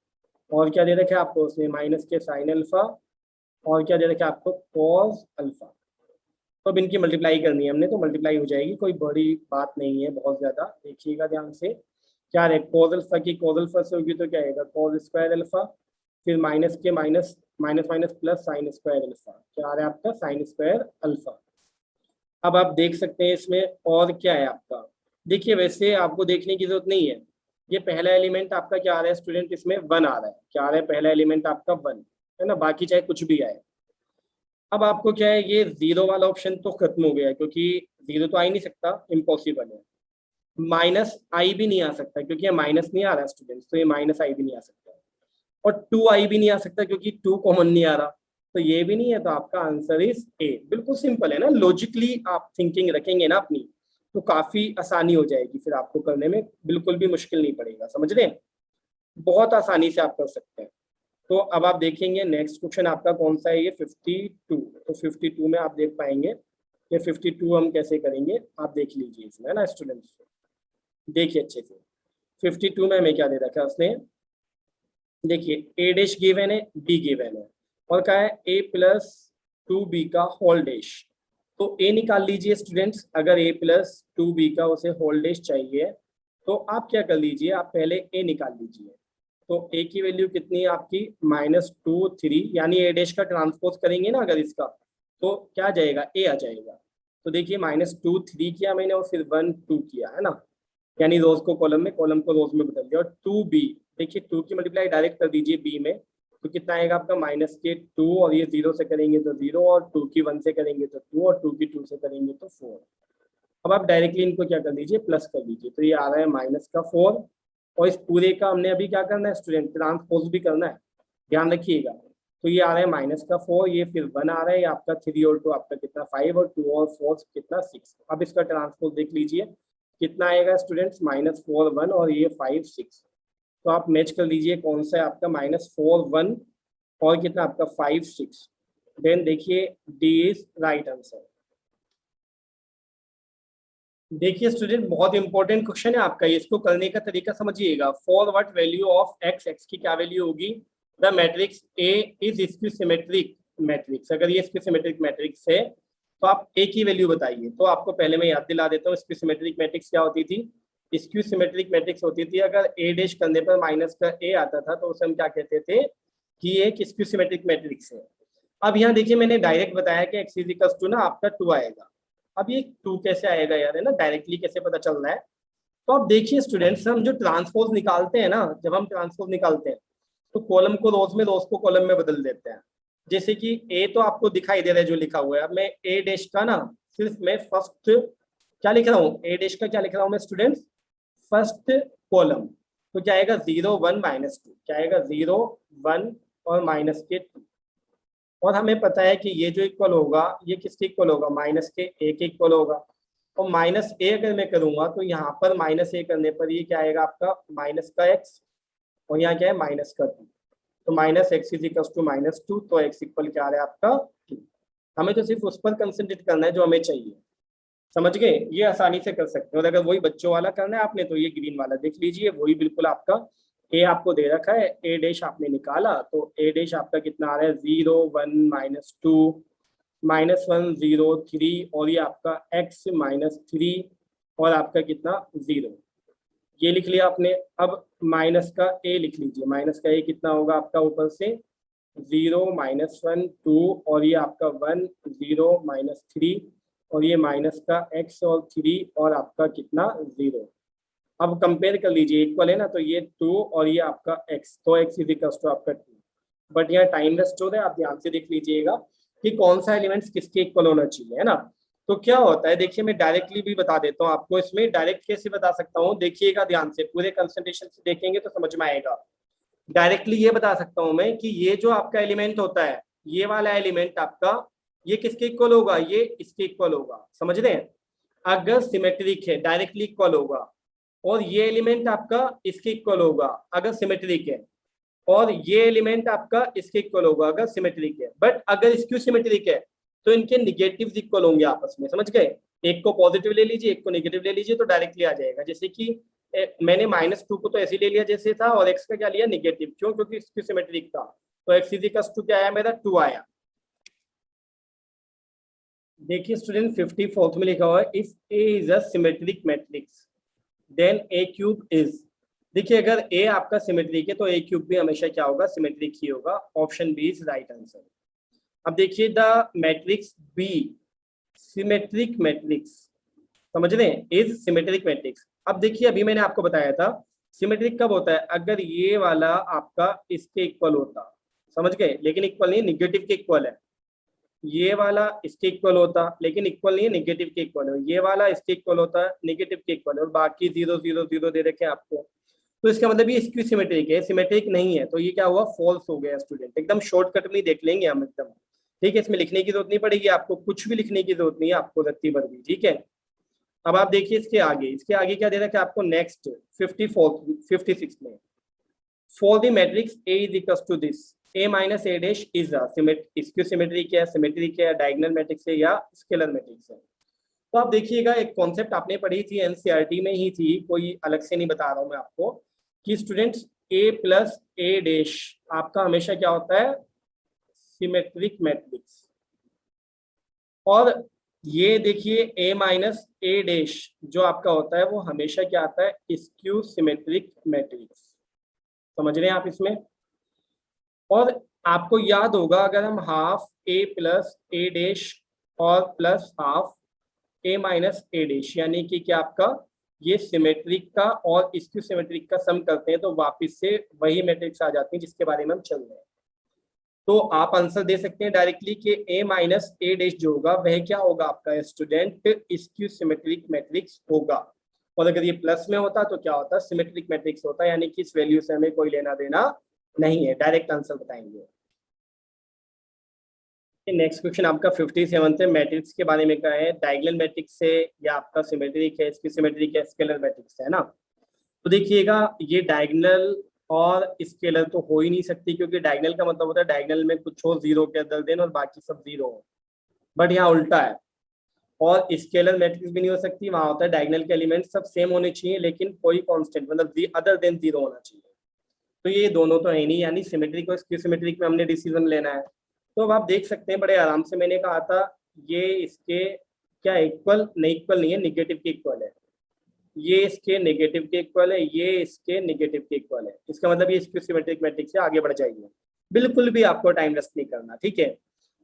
और क्या दे रखे आपको उसमें माइनस के साइन अल्फा, और क्या दे रखे आपको कोस अल्फा। तो अब इनकी मल्टीप्लाई करनी है हमने, तो मल्टीप्लाई हो जाएगी, कोई बड़ी बात नहीं है बहुत ज्यादा। देखिएगा ध्यान से, क्या है कोस अल्फा की कोस अल्फा से होगी तो क्या आएगा कोस स्क्वायर अल्फा, फिर माइनस के minus minus minus plus sine square alpha, क्या आ रहा है आपका साइन स्क्वायर अल्फा। अब आप देख सकते हैं इसमें और क्या है आपका, देखिए वैसे आपको देखने की जरूरत नहीं है। ये पहला एलिमेंट आपका क्या आ रहा है स्टूडेंट, इसमें 1 आ रहा है। क्या आ रहा है, पहला एलिमेंट आपका 1 है ना, बाकी चाहे कुछ भी आए। अब आपको क्या है, ये जीरो वाला ऑप्शन तो खत्म हो गया क्योंकि जीरो तो आ ही नहीं सकता, इम्पॉसिबल है। माइनस आई भी नहीं आ सकता क्योंकि ये माइनस नहीं आ रहा स्टूडेंट्स, तो ये माइनस आई भी नहीं आ सकता। और टू आई भी नहीं आ सकता क्योंकि टू कॉमन नहीं आ रहा, तो ये भी नहीं है। तो आपका आंसर इज ए। बिल्कुल सिंपल है ना, लॉजिकली आप थिंकिंग रखेंगे ना अपनी, तो काफी आसानी हो जाएगी फिर आपको करने में, बिल्कुल भी मुश्किल नहीं पड़ेगा। समझ रहे हैं, बहुत आसानी से आप कर सकते हैं। तो अब आप देखेंगे नेक्स्ट क्वेश्चन आपका कौन सा है, ये 52। तो 52 में आप देख पाएंगे ये 52 हम कैसे करेंगे, आप देख लीजिए इसमें, है ना स्टूडेंट्स। देखिए अच्छे से 52 में हमें क्या दे रखा है उसने, देखिए ए डैश गिवन है, बी गिवन है, और कहा है ए प्लस टू बी का होल डैश। तो ए निकाल लीजिए स्टूडेंट्स, अगर ए प्लस टू बी का उसे होल डैश चाहिए तो आप क्या कर लीजिए, आप पहले ए निकाल लीजिए। तो ए की वैल्यू कितनी है आपकी, -2 3, यानी ए डैश का ट्रांसपोज करेंगे ना अगर इसका, तो क्या आ जाएगा, ए आ जाएगा। तो देखिए -2 3 किया मैंने और फिर 1 2 किया, है ना, यानी रोज को कॉलम में, कॉलम को रोज में बदल दिया। और 2b, देखिए 2 की मल्टीप्लाई डायरेक्ट कर दीजिए b में, तो कितना आएगा आपका -2, और ये 0 से करेंगे तो 0, और 2 की 1 से करेंगे तो 2, और 2 की 2 से करेंगे तो 4। अब आप डायरेक्टली इनको क्या कर दीजिए, प्लस कर दीजिए, तो ये आ रहा है -4। और इस पूरे का हमने अभी क्या करना है स्टूडेंट, ट्रांसपोज भी करना है, ध्यान रखिएगा। तो ये आ रहा है -4, ये फिर 1 आ रहा है, ये आपका 3 और 2 आपका कितना 5, और 2 और 4 कितना 6। अब इसका ट्रांसपोज देख लीजिए कितना आएगा स्टूडेंट्स, -4 1, और ये 5 6। तो आप मैच कर लीजिए कौन सा है आपका, -4 1 और कितना आपका 5 6। देन देखिए डी इज राइट आंसर। देखिए स्टूडेंट बहुत इंपॉर्टेंट क्वेश्चन है आपका ये, इसको करने का तरीका समझिएगा। For what value of x, x की क्या वैल्यू होगी, the matrix A is skew symmetric matrix. अगर ये स्क्यू सिमेट्रिक मैट्रिक्स है तो आप ए की वैल्यू बताइए। तो आपको पहले मैं याद दिला देता हूँ स्क्यू सिमेट्रिक मैट्रिक्स क्या होती थी। स्क्यू सिमेट्रिक मैट्रिक्स होती थी अगर ए डैश करने पर माइनस का ए आता था तो उसे हम क्या कहते थे कि ये एक स्क्यू सिमेट्रिक मैट्रिक्स है। अब यहाँ देखिए मैंने डायरेक्ट बताया कि एक्स इज इक्वल्स टू ना आपका 2 आएगा। अब ये 2 कैसे आएगा यार, है ना, डायरेक्टली कैसे पता चल रहा है। तो अब देखिए स्टूडेंट्स, हम जो ट्रांसपोज निकालते हैं ना, जब हम ट्रांसपोज निकालते हैं तो कॉलम को रोज में, रोज को कॉलम में बदल देते हैं। जैसे कि ए तो आपको दिखाई दे रहा है जो लिखा हुआ है, अब मैं ए डैश का ना सिर्फ मैं फर्स्ट क्या लिख रहा हूँ, ए डैश का क्या लिख रहा हूँ मैं स्टूडेंट्स, फर्स्ट कॉलम। तो क्या आएगा 0 1 -2, क्या आएगा 0 1 और -2। और हमें पता है कि ये जो इक्वल होगा ये किसके इक्वल होगा, माइनस के ए के इक्वल होगा। और माइनस ए अगर मैं करूंगा तो यहाँ पर -a करने पर ये क्या आएगा आपका, माइनस का x, और यहाँ क्या है माइनस का 2। तो -x इज इक्वल टू -2, तो x इक्वल क्या आ रहा है आपका 2। हमें तो सिर्फ उस पर कंसंट्रेट करना है जो हमें चाहिए, समझ गए, ये आसानी से कर सकते हैं। और अगर वही बच्चों वाला करना है आपने तो ये ग्रीन वाला देख लीजिए, वही बिल्कुल आपका ए आपको दे रखा है, ए डैश आपने निकाला तो ए डैश आपका कितना आ रहा है 0 1 -2 -1 0 3, और ये आपका x -3 और आपका कितना 0, ये लिख लिया आपने। अब माइनस का ए लिख लीजिए, माइनस का ए कितना होगा आपका ऊपर से 0 -1 2, और ये आपका 1 0 -3, और ये माइनस का x और 3 और आपका कितना 0। अब कंपेयर कर लीजिए, इक्वल है ना, तो ये 2 और ये आपका x, तो x इज इक्वल टू आपका 2। बट यहाँ टाइम वेस्ट हो रहा है, आप ध्यान से देख लीजिएगा कि कौन सा एलिमेंट्स किसके इक्वल होना चाहिए, है ना। तो क्या होता है देखिए, मैं डायरेक्टली भी बता देता हूँ आपको, इसमें डायरेक्ट कैसे बता सकता हूँ, देखिएगा ध्यान से, पूरे कंसंट्रेशन से देखेंगे तो समझ में आएगा। डायरेक्टली ये बता सकता हूँ मैं कि ये जो आपका एलिमेंट होता है, ये वाला एलिमेंट आपका, ये किसके इक्वल होगा, ये इसके इक्वल होगा, समझ रहे हैं। अगर सिमेट्रिक है डायरेक्टली इक्वल होगा, और ये एलिमेंट आपका इसके इक्वल होगा अगर सिमेट्रिक है, और ये एलिमेंट आपका इसके इक्वल होगा अगर सिमेट्रिक है। बट अगर स्क्यू सिमेट्रिक है तो इनके निगेटिव्स इक्वल होंगे आपस में, समझ गए। एक को पॉजिटिव ले लीजिए, एक को नेगेटिव ले लीजिए, तो डायरेक्टली आ जाएगा। जैसे कि मैंने -2 को तो ऐसे ले लिया जैसे था, और x का क्या लिया निगेटिव, क्यों, क्योंकि स्क्यू सिमेट्रिक था। तो x इज इक्वल टू क्या आया मेरा 2 आया। देखिए स्टूडेंट 54 में लिखा हुआ है if a is a symmetric matrix then a cube is. देखिए अगर a आपका सिमेट्रिक है तो a क्यूब भी हमेशा क्या होगा, सिमेट्रिक ही होगा। Option B is right answer. अब देखिए the matrix B symmetric matrix, समझ रहे हैं, इज सिमेट्रिक मैट्रिक्स। अब देखिए अभी मैंने आपको बताया था सिमेट्रिक कब होता है, अगर ये वाला आपका इसके इक्वल होता, समझ गए, लेकिन इक्वल नहीं, निगेटिव के इक्वल है। ये वाला इसके इक्वल होता, लेकिन इक्वल नहीं है, नेगेटिव के इक्वल है। ये वाला इसके इक्वल होता, नेगेटिव के इक्वल है, और बाकी 0 0 0 दे रखे हैं आपको। तो इसका मतलब ये स्क्यू सिमेट्रिक है, सिमेट्रिक नहीं है, तो ये क्या हुआ, फॉल्स हो गया स्टूडेंट। एकदम शॉर्टकट में देख लेंगे हम एकदम, ठीक है। इसमें लिखने की जरूरत नहीं पड़ेगी आपको, कुछ भी लिखने की जरूरत नहीं है आपको रत्ती भर भी, ठीक है। अब आप देखिए इसके आगे क्या दे रखा है आपको, नेक्स्ट 56 में, for the matrix A is equal to this, A minus A dash is skew symmetric है, सिमेट्रिक है, डायगोनल मैट्रिक्स है या स्केलर मैट्रिक्स है। तो आप देखिएगा, एक कॉन्सेप्ट आपने पढ़ी थी एनसीईआरटी में ही थी, कोई अलग से नहीं बता रहा हूं मैं आपको, कि students A plus A dash आपका हमेशा क्या होता है, सिमेट्रिक मैट्रिक्स। और ये देखिए A माइनस A डैश जो आपका होता है वो हमेशा क्या आता है, स्क्यू सिमेट्रिक मैट्रिक्स। समझ रहे हैं आप इसमें। और आपको याद होगा, अगर हम half A plus A dash और plus half A minus A dash, यानी कि क्या आपका ये सिमेट्रिक का और स्क्यू सिमेट्रिक का सम करते हैं तो वापस से वही मैट्रिक्स आ जाती है जिसके बारे में हम चल रहे हैं। तो आप आंसर दे सकते हैं डायरेक्टली कि A माइनस A डैश जो होगा वह क्या होगा आपका स्टूडेंट, स्क्यू सिमेट्रिक मैट्रिक्स होगा। और अगर ये प्लस में होता तो क्या होता, सिमेट्रिक मैट्रिक्स होता, यानी कि इस वैल्यू से हमें कोई लेना देना नहीं है, डायरेक्ट आंसर बताएंगे। नेक्स्ट क्वेश्चन आपका 57 है, मैट्रिक्स के बारे में क्या है, डायगोनल मैट्रिक्स से या आपका सिमेट्रिक है, स्क्यू सिमेट्रिक है, स्केलर मैट्रिक्स है ना। तो देखिएगा, ये डायगोनल और स्केलर तो हो ही नहीं सकती, क्योंकि डायगोनल का मतलब होता है डायगोनल में कुछ हो जीरो के अंदर देन और बाकी सब जीरो हो, बट यहाँ उल्टा है। और स्केलर मैट्रिक्स भी नहीं हो सकती, वहां होता है डायगोनल के एलिमेंट सब सेम होने चाहिए लेकिन कोई कांस्टेंट मतलब अदर देन जीरो होना चाहिए। तो ये दोनों तो है नहीं, यानी सिमेट्रिक और स्क्यू सिमेट्रिक में हमने डिसीजन लेना है। तो अब आप देख सकते हैं बड़े आराम से, मैंने कहा था ये इसके क्या इक्वल नहीं है, निगेटिव के इक्वल है, ये इसके नेगेटिव के इक्वल है, ये इसके नेगेटिव के इक्वल है। इसका मतलब ये स्क्यू सिमेट्रिक मैट्रिक्स से आगे बढ़ जाएगी, बिल्कुल भी आपको टाइम वेस्ट नहीं करना, ठीक है।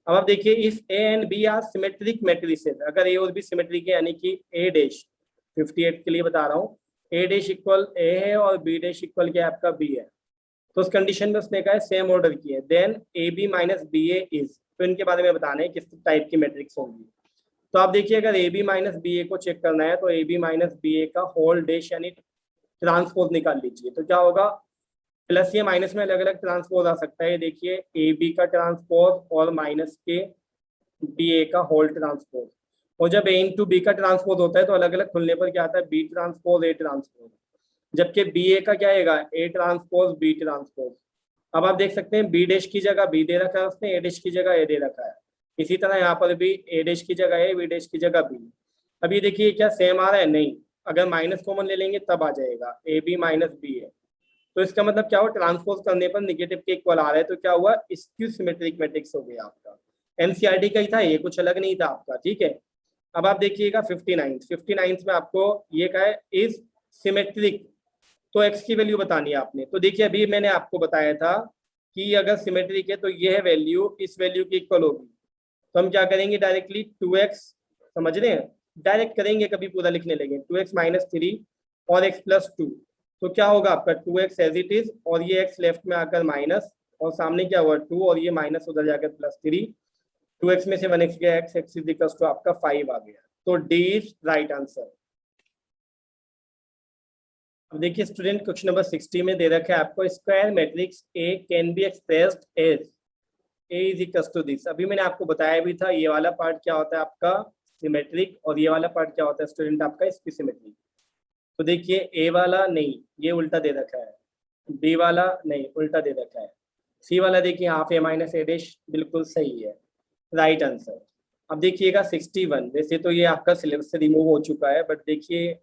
अब आप देखिए, if A and B are symmetric matrices, अगर ए और बी सिमेट्रिक है, यानी कि ए डैश 58 के लिए बता रहा हूँ, ए डैश इक्वल ए है और बी डैश इक्वल क्या आपका बी है, तो उस कंडीशन में उसने कहा है सेम ऑर्डर की है, then A B minus B A is, तो इनके बारे में बताना है किस टाइप की मैट्रिक्स होंगी। तो आप देखिए, अगर ए बी माइनस बी ए को चेक करना है तो ए बी माइनस बी ए का होल डैश यानी ट्रांसपोज निकाल लीजिए, तो क्या होगा, प्लस या माइनस में अलग अलग ट्रांसपोज आ सकता है। देखिए, ए बी का ट्रांसपोज और माइनस के बी ए का होल ट्रांसपोज, और जब ए इंटू बी का ट्रांसपोज होता है तो अलग अलग खुलने पर क्या आता है, बी ट्रांसपोज ए ट्रांसपोज, जबकि बी ए का क्या आएगा, ए ट्रांसपोज बी ट्रांसपोज। अब आप देख सकते हैं बी डैश की जगह बी दे रखा है उसने, ए डैश की जगह ए दे रखा है, इसी तरह यहाँ पर भी ए डैश की जगह ए, बी डैश की जगह बी। अब ये देखिए क्या सेम आ रहा है, नहीं, अगर माइनस कॉमन ले लेंगे तब आ जाएगा ए बी माइनस बी ए, तो इसका मतलब क्या हुआ, ट्रांसपोज करने पर निगेटिव के इक्वल आ रहा है, तो क्या हुआ, स्क्यू सिमेट्रिक मैट्रिक्स हो गया आपका। एनसीईआरटी का ही था ये, कुछ अलग नहीं था आपका, ठीक है। अब आप देखिएगा 59 में आपको ये क्या है, इज सिमेट्रिक, तो एक्स की वैल्यू बतानी है आपने। तो देखिए, अभी मैंने आपको बताया था कि अगर सिमेट्रिक है तो यह वैल्यू इस वैल्यू की इक्वल होगी, तो हम क्या करेंगे, डायरेक्टली 2x, समझ रहे हैं, डायरेक्ट करेंगे, कभी पूरा लिखने लगे, 2x माइनस 3 और x प्लस 2, तो क्या होगा आपका 2x एज इट इज, और ये x लेफ्ट में आकर माइनस, और सामने क्या हुआ 2, और ये माइनस उधर जाकर प्लस 3, 2x में से 1x गया, x इज इक्वल टू आपका 5 आ गया, तो डी इज राइट आंसर। अब देखिए स्टूडेंट, क्वेश्चन नंबर 60 में दे रखा है आपको, square matrix A can be expressed as A is equal to this. अभी मैंने आपको बताया भी था, ये वाला पार्ट क्या होता है आपका सिमेट्रिक, और ये वाला पार्ट क्या होता है स्टूडेंट आपका स्क्यू सिमेट्रिक। तो देखिए, ए वाला नहीं, ये उल्टा दे रखा है, बी वाला नहीं, उल्टा दे रखा है, सी वाला देखिए हाफ ए माइनस ए डैश बिल्कुल सही है, राइट आंसर। अब देखिएगा 61, वैसे तो ये आपका सिलेबस से रिमूव हो चुका है, बट देखिए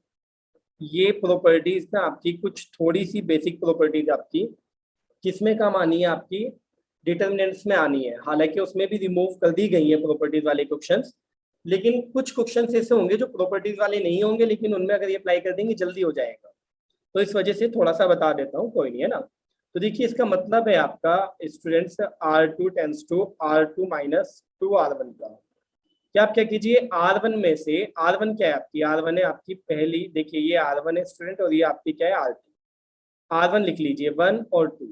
ये प्रॉपर्टीज ना आपकी कुछ थोड़ी सी बेसिक प्रॉपर्टीज आपकी किसमें काम आनी है, आपकी डिटर्मिनेंट्स में आनी है। हालांकि उसमें भी रिमूव कर दी गई है प्रॉपर्टीज वाले क्वेश्चंस, लेकिन कुछ क्वेश्चंस ऐसे होंगे जो प्रॉपर्टीज वाले नहीं होंगे, लेकिन उनमें अगर ये अप्लाई कर देंगे जल्दी हो जाएगा, तो इस वजह से थोड़ा सा बता देता हूँ, कोई नहीं है ना। तो देखिए, इसका मतलब है आपका students R2 tense to R2 minus 2R1 का, क्या आप क्या कीजिए, R1 में से, R1 क्या है आपकी, R1 है आपकी पहली, देखिए ये R1 है स्टूडेंट, और ये आपकी क्या है R2, R1 लिख लीजिए 1 और 2,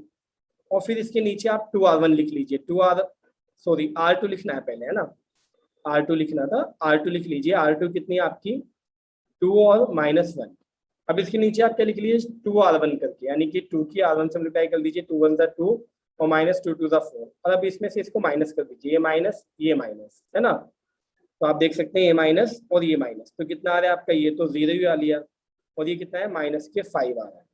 और फिर इसके नीचे आप 2R1 लिख लीजिए, सॉरी R2 लिखना है पहले, है ना, R2 लिखना था, R2 लिख लीजिए। R2 कितनी है आपकी 2 और -1। अब इसके नीचे आप क्या लिख लीजिए 2R1 करके, यानी कि 2 की R1 से मल्टीप्लाई कर लीजिए, 2 1 2 और -2 2 4। और अब इसमें से इसको माइनस कर दीजिए, ये माइनस है ना, तो आप देख सकते हैं ये माइनस और ये माइनस, तो कितना आ रहा है आपका, ये तो 0 ही आ लिया, और ये कितना है -5 आ रहा है।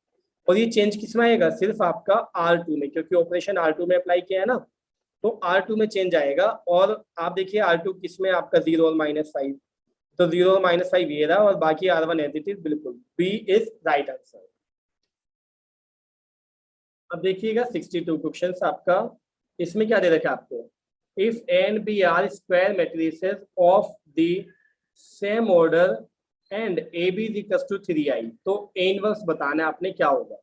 और ये चेंज किस में आएगा, सिर्फ आपका R2 में, क्योंकि ऑपरेशन R2 में अप्लाई किया है ना, तो R2 में चेंज आएगा। और आप देखिए R2 किस में आपका 0 और -5, तो 0 और -5 ये रहा, और बाकी R1 एज इट इज, बिल्कुल बी इज राइट आंसर। अब देखिएगा 62 क्वेश्चन आपका, इसमें क्या दे रखा है आपको, if an B are square matrices of the same order and A B equals to 3i, तो ए इनवर्स बताना है आपने क्या होगा।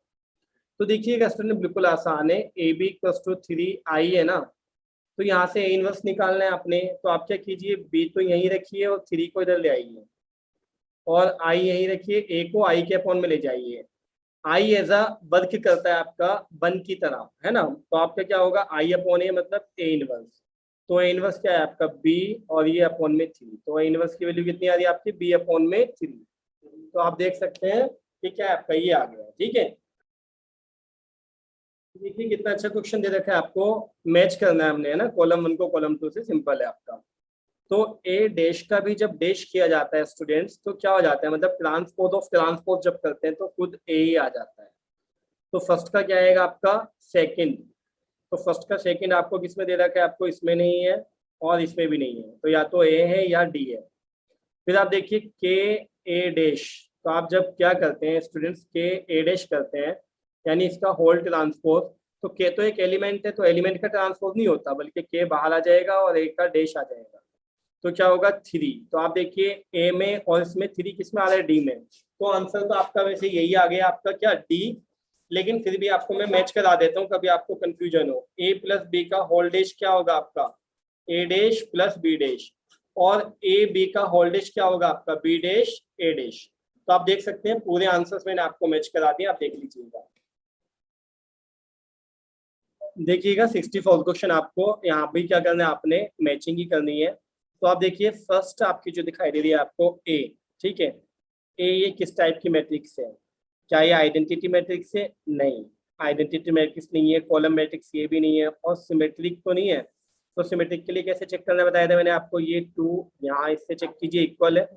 तो देखिएगा स्टूडेंट बिल्कुल आसान है, ए बी इक्वल्स टू 3i है ना, तो यहाँ से ए इनवर्स निकालना है आपने, तो आप क्या कीजिए, बी तो यहीं रखिए और 3 को इधर ले आइए, और आई यहीं रखिए, ए को आई के अपॉन में ले जाइए। आई एज अ वर्क करता है आपका 1 की तरह, है ना, तो आपका क्या होगा, आई अपॉन ए मतलब ए इनवर्स, तो ए इनवर्स क्या है आपका बी, और ये अपॉन में 3, तो ए इनवर्स की वैल्यू कितनी आ रही है आपकी, बी अपॉन में 3। तो आप देख सकते हैं कि क्या है आपका, ये आ गया, ठीक है। देखिए कितना अच्छा क्वेश्चन दे रखा है आपको, मैच करना है हमने, है ना, कॉलम 1 को कॉलम 2 से, सिंपल है आपका। तो ए डैश का भी जब डैश किया जाता है स्टूडेंट्स, तो क्या हो जाता है, मतलब ट्रांसपोज ऑफ ट्रांसपोज जब करते हैं तो खुद ए ही आ जाता है। तो फर्स्ट का क्या आएगा आपका सेकंड, तो फर्स्ट का सेकंड आपको किसमें दे रखा है, आपको इसमें नहीं है और इसमें भी नहीं है, तो या तो ए है या डी है। फिर आप देखिए के ए डैश, तो आप जब क्या करते हैं स्टूडेंट्स, के ए डैश करते हैं, यानी इसका होल ट्रांसपोज, तो के तो एक एलिमेंट है, तो एलिमेंट का ट्रांसपोज नहीं होता, बल्कि के बाहर आ जाएगा और एक का डैश आ जाएगा, तो क्या होगा 3। तो आप देखिए ए में और इसमें 3 किस में आ रहा है, डी में, तो आंसर तो आपका वैसे यही आ गया आपका क्या, डी। लेकिन फिर भी आपको मैं मैच करा देता हूँ, कभी आपको कंफ्यूजन हो, ए प्लस बी का होल डैश क्या होगा आपका, ए डैश प्लस बी डैश, और ए बी का होल डैश क्या होगा आपका, बी डैश ए डैश। तो आप देख सकते हैं पूरे आंसर्स मैंने आपको मैच करा दिया, आप देख लीजिएगा। देखिएगा 64 क्वेश्चन आपको यहाँ भी क्या करना है, आपने मैचिंग ही करनी है। तो आप देखिए फर्स्ट आपकी जो दिखाई दे रही है आपको ए, ठीक है, ए ये किस टाइप की मैट्रिक्स है, क्या ये आइडेंटिटी मैट्रिक्स है, नहीं, आइडेंटिटी मैट्रिक्स नहीं है, कॉलम मैट्रिक्स ये भी नहीं है, और सिमेट्रिक तो नहीं है। तो सिमेट्रिक के लिए कैसे चेक करना बताया था मैंने आपको, ये 2 यहाँ इससे चेक कीजिए इक्वल है,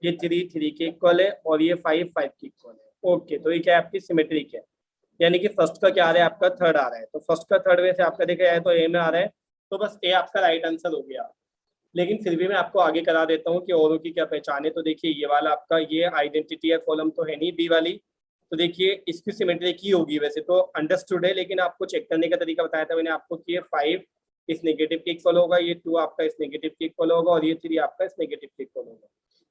ये 3 3 के इक्वल है, और ये 5 5 के इक्वल है। ओके, तो ये क्या आपकी सिमेट्रिक है, यानी कि फर्स्ट का क्या आ रहा है आपका, थर्ड आ रहा है, तो फर्स्ट का थर्ड वैसे आपका देखा जाए तो ए में आ रहा है, तो बस ए आपका राइट आंसर हो गया। लेकिन फिर भी मैं आपको आगे करा देता हूँ कि औरों की क्या पहचान है। तो देखिए ये वाला आपका ये आइडेंटिटी या कॉलम तो है नहीं बी वाली, तो देखिए इसकी सिमेट्रिक ही होगी, वैसे तो अंडरस्टूड है, लेकिन आपको चेक करने का तरीका बताया था मैंने आपको कि ये 5 इस नेगेटिव के इक्वल होगा, ये 2 आपका इस नेगेटिव के इक्वल होगा, और ये 3 आपका इस नेगेटिव के इक्वल होगा।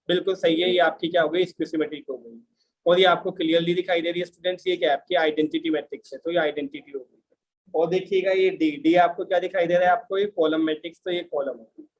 बिल्कुल सही है, ये आपकी क्या हो गई, इसकी सिमेट्रिक हो गई, और ये आपको क्लियरली दिखाई दे रही है स्टूडेंट्स, ये क्या आपकी आइडेंटिटी मैट्रिक्स है, तो ये आइडेंटिटी हो गई। और देखिएगा ये डी, डी आपको क्या दिखाई दे रहा है आपको, ये कॉलम मैट्रिक्स, तो ये कॉलम है।